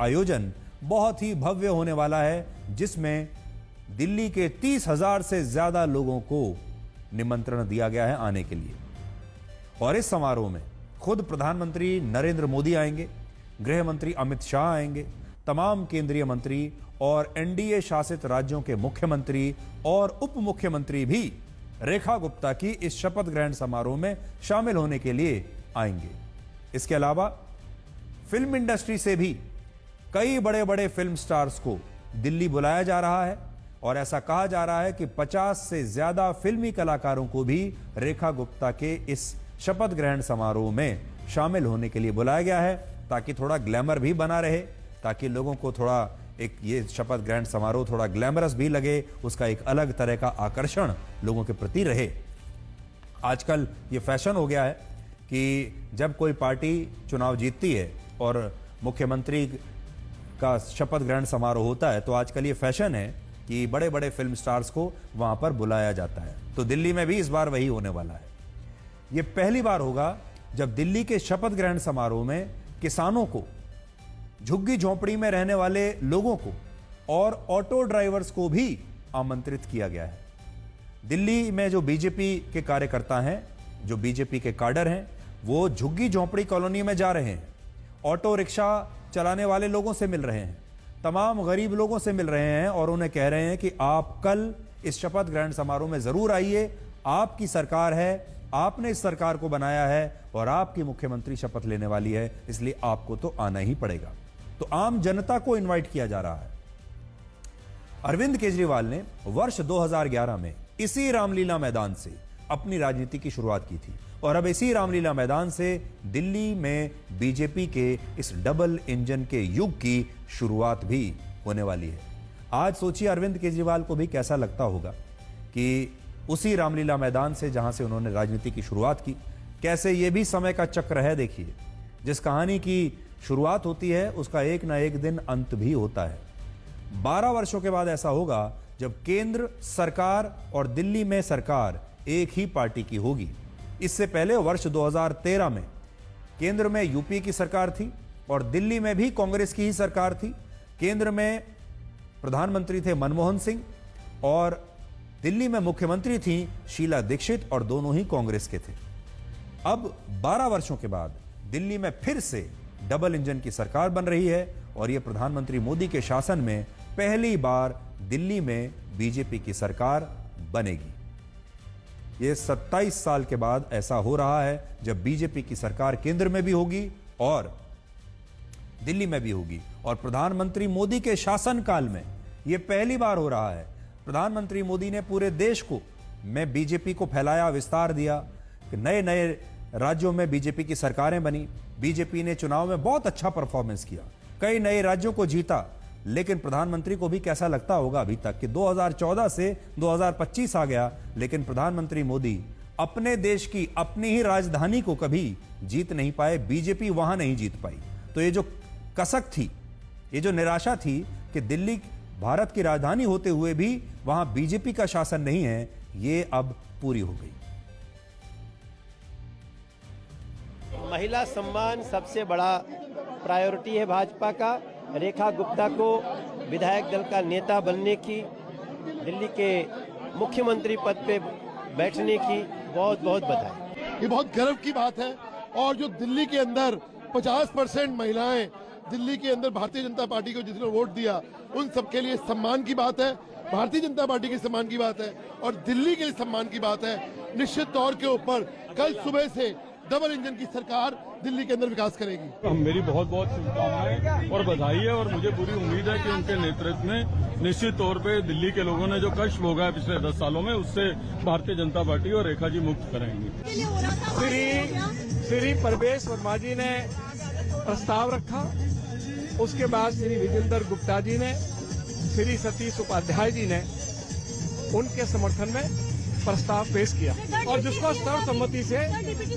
आयोजन बहुत ही भव्य होने वाला है, जिसमें दिल्ली के 30,000 से ज्यादा लोगों को निमंत्रण दिया गया है आने के लिए। और इस समारोह में खुद प्रधानमंत्री नरेंद्र मोदी आएंगे, गृह मंत्री अमित शाह आएंगे, तमाम केंद्रीय मंत्री और एनडीए शासित राज्यों के मुख्यमंत्री और उप मुख्यमंत्री भी रेखा गुप्ता की इस शपथ ग्रहण समारोह में शामिल होने के लिए आएंगे। इसके अलावा फिल्म इंडस्ट्री से भी कई बड़े बड़े फिल्म स्टार्स को दिल्ली बुलाया जा रहा है और ऐसा कहा जा रहा है कि 50 से ज्यादा फिल्मी कलाकारों को भी रेखा गुप्ता के इस शपथ ग्रहण समारोह में शामिल होने के लिए बुलाया गया है, ताकि थोड़ा ग्लैमर भी बना रहे, ताकि लोगों को थोड़ा एक ये शपथ ग्रहण समारोह थोड़ा ग्लैमरस भी लगे, उसका एक अलग तरह का आकर्षण लोगों के प्रति रहे। आजकल ये फैशन हो गया है कि जब कोई पार्टी चुनाव जीतती है और मुख्यमंत्री का शपथ ग्रहण समारोह होता है तो आजकल ये फैशन है कि बड़े बड़े फिल्म स्टार्स को वहां पर बुलाया जाता है। तो दिल्ली में भी इस बार वही होने वाला है। यह पहली बार होगा जब दिल्ली के शपथ ग्रहण समारोह में किसानों को, झुग्गी झोंपड़ी में रहने वाले लोगों को और ऑटो ड्राइवर्स को भी आमंत्रित किया गया है। दिल्ली में जो बीजेपी के कार्यकर्ता हैं, जो बीजेपी के काडर हैं, वो झुग्गी झोंपड़ी कॉलोनी में जा रहे हैं, ऑटो रिक्शा चलाने वाले लोगों से मिल रहे हैं, तमाम गरीब लोगों से मिल रहे हैं और उन्हें कह रहे हैं कि आप कल इस शपथ ग्रहण समारोह में जरूर आइए, आपकी सरकार है, आपने इस सरकार को बनाया है और आपकी मुख्यमंत्री शपथ लेने वाली है, इसलिए आपको तो आना ही पड़ेगा। तो आम जनता को इनवाइट किया जा रहा है। अरविंद केजरीवाल ने वर्ष 2011 में इसी रामलीला मैदान से अपनी राजनीति की शुरुआत की थी और अब इसी रामलीला मैदान से दिल्ली में बीजेपी के इस डबल इंजन के युग की शुरुआत भी होने वाली है। आज सोचिए अरविंद केजरीवाल को भी कैसा लगता होगा कि उसी रामलीला मैदान से जहां से उन्होंने राजनीति की शुरुआत की, कैसे यह भी समय का चक्र है। देखिए, जिस कहानी की शुरुआत होती है उसका एक ना एक दिन अंत भी होता है। 12 वर्षों के बाद ऐसा होगा जब केंद्र सरकार और दिल्ली में सरकार एक ही पार्टी की होगी। इससे पहले वर्ष 2013 में केंद्र में यूपी की सरकार थी और दिल्ली में भी कांग्रेस की ही सरकार थी। केंद्र में प्रधानमंत्री थे मनमोहन सिंह और दिल्ली में मुख्यमंत्री थी शीला दीक्षित और दोनों ही कांग्रेस के थे। अब 12 वर्षों के बाद दिल्ली में फिर से डबल इंजन की सरकार बन रही है और यह प्रधानमंत्री मोदी के शासन में पहली बार दिल्ली में बीजेपी की सरकार बनेगी। यह 27 साल के बाद ऐसा हो रहा है जब बीजेपी की सरकार केंद्र में भी होगी और दिल्ली में भी होगी और प्रधानमंत्री मोदी के शासनकाल में यह पहली बार हो रहा है। प्रधानमंत्री मोदी ने पूरे देश को में बीजेपी को फैलाया, विस्तार दिया कि नए नए राज्यों में बीजेपी की सरकारें बनी। बीजेपी ने चुनाव में बहुत अच्छा परफॉर्मेंस किया, कई नए राज्यों को जीता। लेकिन प्रधानमंत्री को भी कैसा लगता होगा अभी तक कि 2014 से 2025 आ गया, लेकिन प्रधानमंत्री मोदी अपने देश की अपनी ही राजधानी को कभी जीत नहीं पाए, बीजेपी वहां नहीं जीत पाई। तो ये जो कसक थी, ये जो निराशा थी कि दिल्ली भारत की राजधानी होते हुए भी वहां बीजेपी का शासन नहीं है, ये अब पूरी हो गई। महिला सम्मान सबसे बड़ा प्रायोरिटी है भाजपा का। रेखा गुप्ता को विधायक दल का नेता बनने की, दिल्ली के मुख्यमंत्री पद पे बैठने की बहुत बहुत बधाई। ये बहुत गर्व की बात है और जो दिल्ली के अंदर 50% महिलाएं दिल्ली के अंदर भारतीय जनता पार्टी को जिसने वोट दिया, उन सबके लिए सम्मान की बात है, भारतीय जनता पार्टी के सम्मान की बात है और दिल्ली के लिए सम्मान की बात है। निश्चित तौर के ऊपर कल सुबह से डबल इंजन की सरकार दिल्ली के अंदर विकास करेगी। मेरी बहुत बहुत शुभकामनाएं और बधाई है और मुझे पूरी उम्मीद है कि उनके नेतृत्व में निश्चित तौर पे दिल्ली के लोगों ने जो कष्ट भोगा है पिछले 10 सालों में, उससे भारतीय जनता पार्टी और रेखा जी मुक्त कराएंगे। श्री परवेश वर्मा जी ने प्रस्ताव रखा, उसके बाद श्री विजेंद्र गुप्ता जी ने, श्री सतीश उपाध्याय जी ने उनके समर्थन में प्रस्ताव पेश किया और जिसको सर्वसम्मति से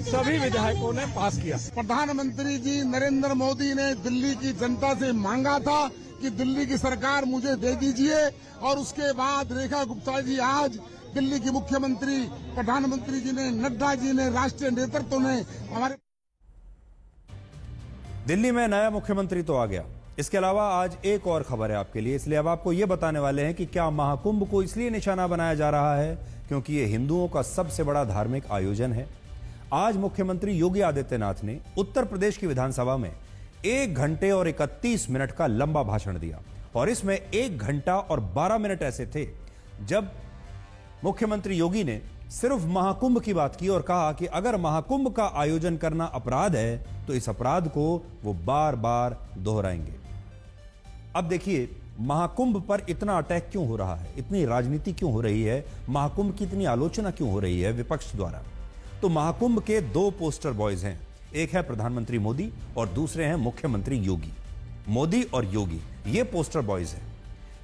सभी विधायकों ने पास किया। प्रधानमंत्री जी नरेंद्र मोदी ने दिल्ली की जनता से मांगा था कि दिल्ली की सरकार मुझे दे दीजिए और उसके बाद रेखा गुप्ता जी आज दिल्ली की मुख्यमंत्री, प्रधानमंत्री जी ने, नड्डा जी ने, राष्ट्रीय नेतृत्व ने हमारे दिल्ली में नया मुख्यमंत्री तो आ गया। इसके अलावा आज एक और खबर है आपके लिए, इसलिए अब आपको यह बताने वाले हैं कि क्या महाकुंभ को इसलिए निशाना बनाया जा रहा है क्योंकि यह हिंदुओं का सबसे बड़ा धार्मिक आयोजन है। आज मुख्यमंत्री योगी आदित्यनाथ ने उत्तर प्रदेश की विधानसभा में 1 घंटे और 31 मिनट का लंबा भाषण दिया और इसमें 1 घंटा और 12 मिनट ऐसे थे जब मुख्यमंत्री योगी ने सिर्फ महाकुंभ की बात की और कहा कि अगर महाकुंभ का आयोजन करना अपराध है तो इस अपराध को वो बार बार दोहराएंगे। अब देखिए, महाकुंभ पर इतना अटैक क्यों हो रहा है, इतनी राजनीति क्यों हो रही है, महाकुंभ की इतनी आलोचना क्यों हो रही है विपक्ष द्वारा। तो महाकुंभ के 2 पोस्टर बॉयज हैं, एक है प्रधानमंत्री मोदी और दूसरे हैं मुख्यमंत्री योगी। मोदी और योगी ये पोस्टर बॉयज हैं।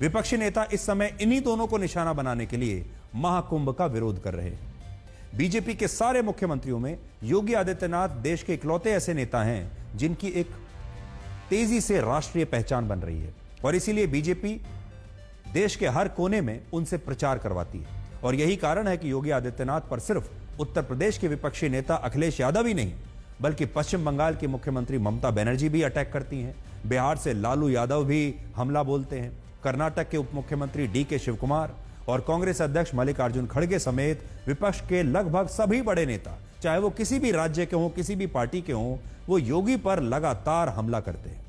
विपक्षी नेता इस समय इन्हीं दोनों को निशाना बनाने के लिए महाकुंभ का विरोध कर रहे हैं। बीजेपी के सारे मुख्यमंत्रियों में योगी आदित्यनाथ देश के इकलौते ऐसे नेता हैं जिनकी एक तेजी से राष्ट्रीय पहचान बन रही है और इसीलिए बीजेपी देश के हर कोने में उनसे प्रचार करवाती है। और यही कारण है कि योगी आदित्यनाथ पर सिर्फ उत्तर प्रदेश के विपक्षी नेता अखिलेश यादव ही नहीं, बल्कि पश्चिम बंगाल की मुख्यमंत्री ममता बनर्जी भी अटैक करती हैं। बिहार से लालू यादव भी हमला बोलते हैं। कर्नाटक के उप मुख्यमंत्री DK शिवकुमार और कांग्रेस अध्यक्ष मल्लिकार्जुन खड़गे समेत विपक्ष के लगभग सभी बड़े नेता, चाहे वो किसी भी राज्य के हों, किसी भी पार्टी के हों, वो योगी पर लगातार हमला करते हैं।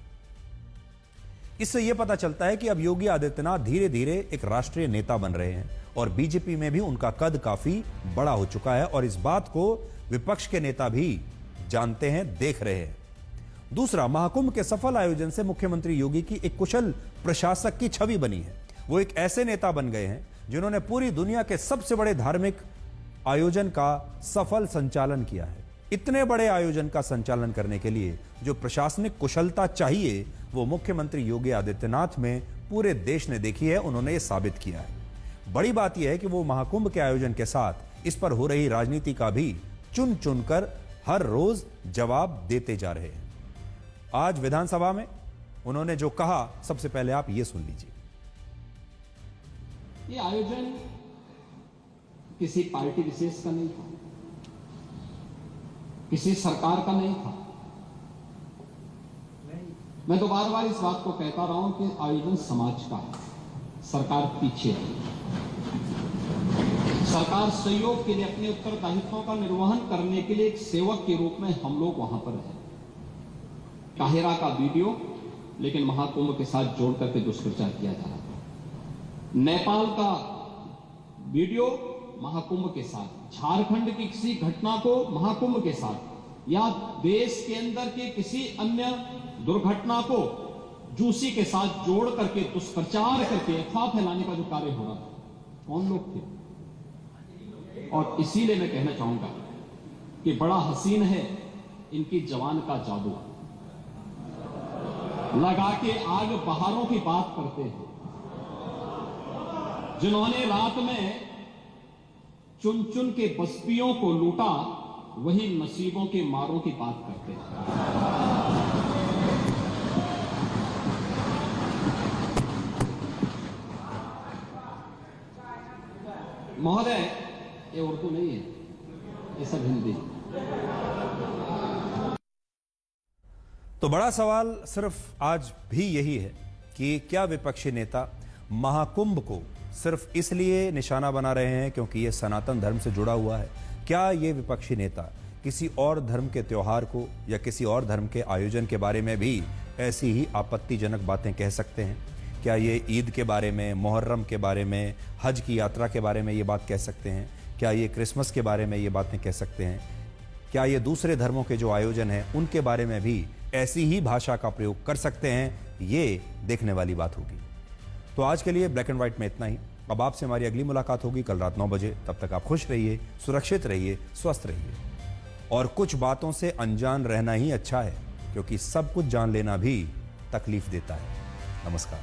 इससे यह पता चलता है कि अब योगी आदित्यनाथ धीरे धीरे एक राष्ट्रीय नेता बन रहे हैं और बीजेपी में भी उनका कद काफी बड़ा हो चुका है और इस बात को विपक्ष के नेता भी जानते हैं, देख रहे हैं। दूसरा, महाकुंभ के सफल आयोजन से मुख्यमंत्री योगी की एक कुशल प्रशासक की छवि बनी है। वो एक ऐसे नेता बन गए हैं जिन्होंने पूरी दुनिया के सबसे बड़े धार्मिक आयोजन का सफल संचालन किया है। इतने बड़े आयोजन का संचालन करने के लिए जो प्रशासनिक कुशलता चाहिए, वो मुख्यमंत्री योगी आदित्यनाथ में पूरे देश ने देखी है, उन्होंने ये साबित किया है। बड़ी बात यह है कि वो महाकुंभ के आयोजन के साथ इस पर हो रही राजनीति का भी चुन चुनकर हर रोज जवाब देते जा रहे हैं। आज विधानसभा में उन्होंने जो कहा, सबसे पहले आप ये सुन लीजिए। ये आयोजन किसी पार्टी विशेष का नहीं था, किसी सरकार का नहीं था। मैं तो बार बार इस बात को कहता रहा हूं कि आयोजन समाज का है, सरकार पीछे है। सरकार सहयोग के लिए, अपने उत्तरदायित्वों का निर्वहन करने के लिए एक सेवक के रूप में हम लोग वहां पर हैं। काहिरा का वीडियो लेकिन महाकुंभ के साथ जोड़ करके दुष्प्रचार किया जा रहा था। नेपाल का वीडियो महाकुंभ के साथ, झारखंड की किसी घटना को महाकुंभ के साथ, या देश के अंदर की किसी अन्य दुर्घटना को जूसी के साथ जोड़ करके दुष्प्रचार करके अफवाह फैलाने का जो कार्य हो रहा था, कौन लोग थे? और इसीलिए मैं कहना चाहूंगा कि बड़ा हसीन है इनकी जवान का जादू। लगा के आग बहारों की बात करते हैं, जिन्होंने रात में चुन चुन के बस्तियों को लूटा, वही नसीबों के मारों की बात करते हैं। महोदय, ये उर्दू नहीं है, ये सब हिंदी। तो बड़ा सवाल सिर्फ आज भी यही है कि क्या विपक्षी नेता महाकुंभ को सिर्फ इसलिए निशाना बना रहे हैं क्योंकि यह सनातन धर्म से जुड़ा हुआ है? क्या ये विपक्षी नेता किसी और धर्म के त्योहार को या किसी और धर्म के आयोजन के बारे में भी ऐसी ही आपत्तिजनक बातें कह सकते हैं? क्या ये ईद के बारे में, मुहर्रम के बारे में, हज की यात्रा के बारे में ये बात कह सकते हैं? क्या ये क्रिसमस के बारे में ये बातें कह सकते हैं? क्या ये दूसरे धर्मों के जो आयोजन हैं उनके बारे में भी ऐसी ही भाषा का प्रयोग कर सकते हैं? ये देखने वाली बात होगी। तो आज के लिए ब्लैक एंड व्हाइट में इतना ही। अब आपसे हमारी अगली मुलाकात होगी कल रात 9 बजे। तब तक आप खुश रहिए, सुरक्षित रहिए, स्वस्थ रहिए और कुछ बातों से अनजान रहना ही अच्छा है, क्योंकि सब कुछ जान लेना भी तकलीफ देता है। नमस्कार।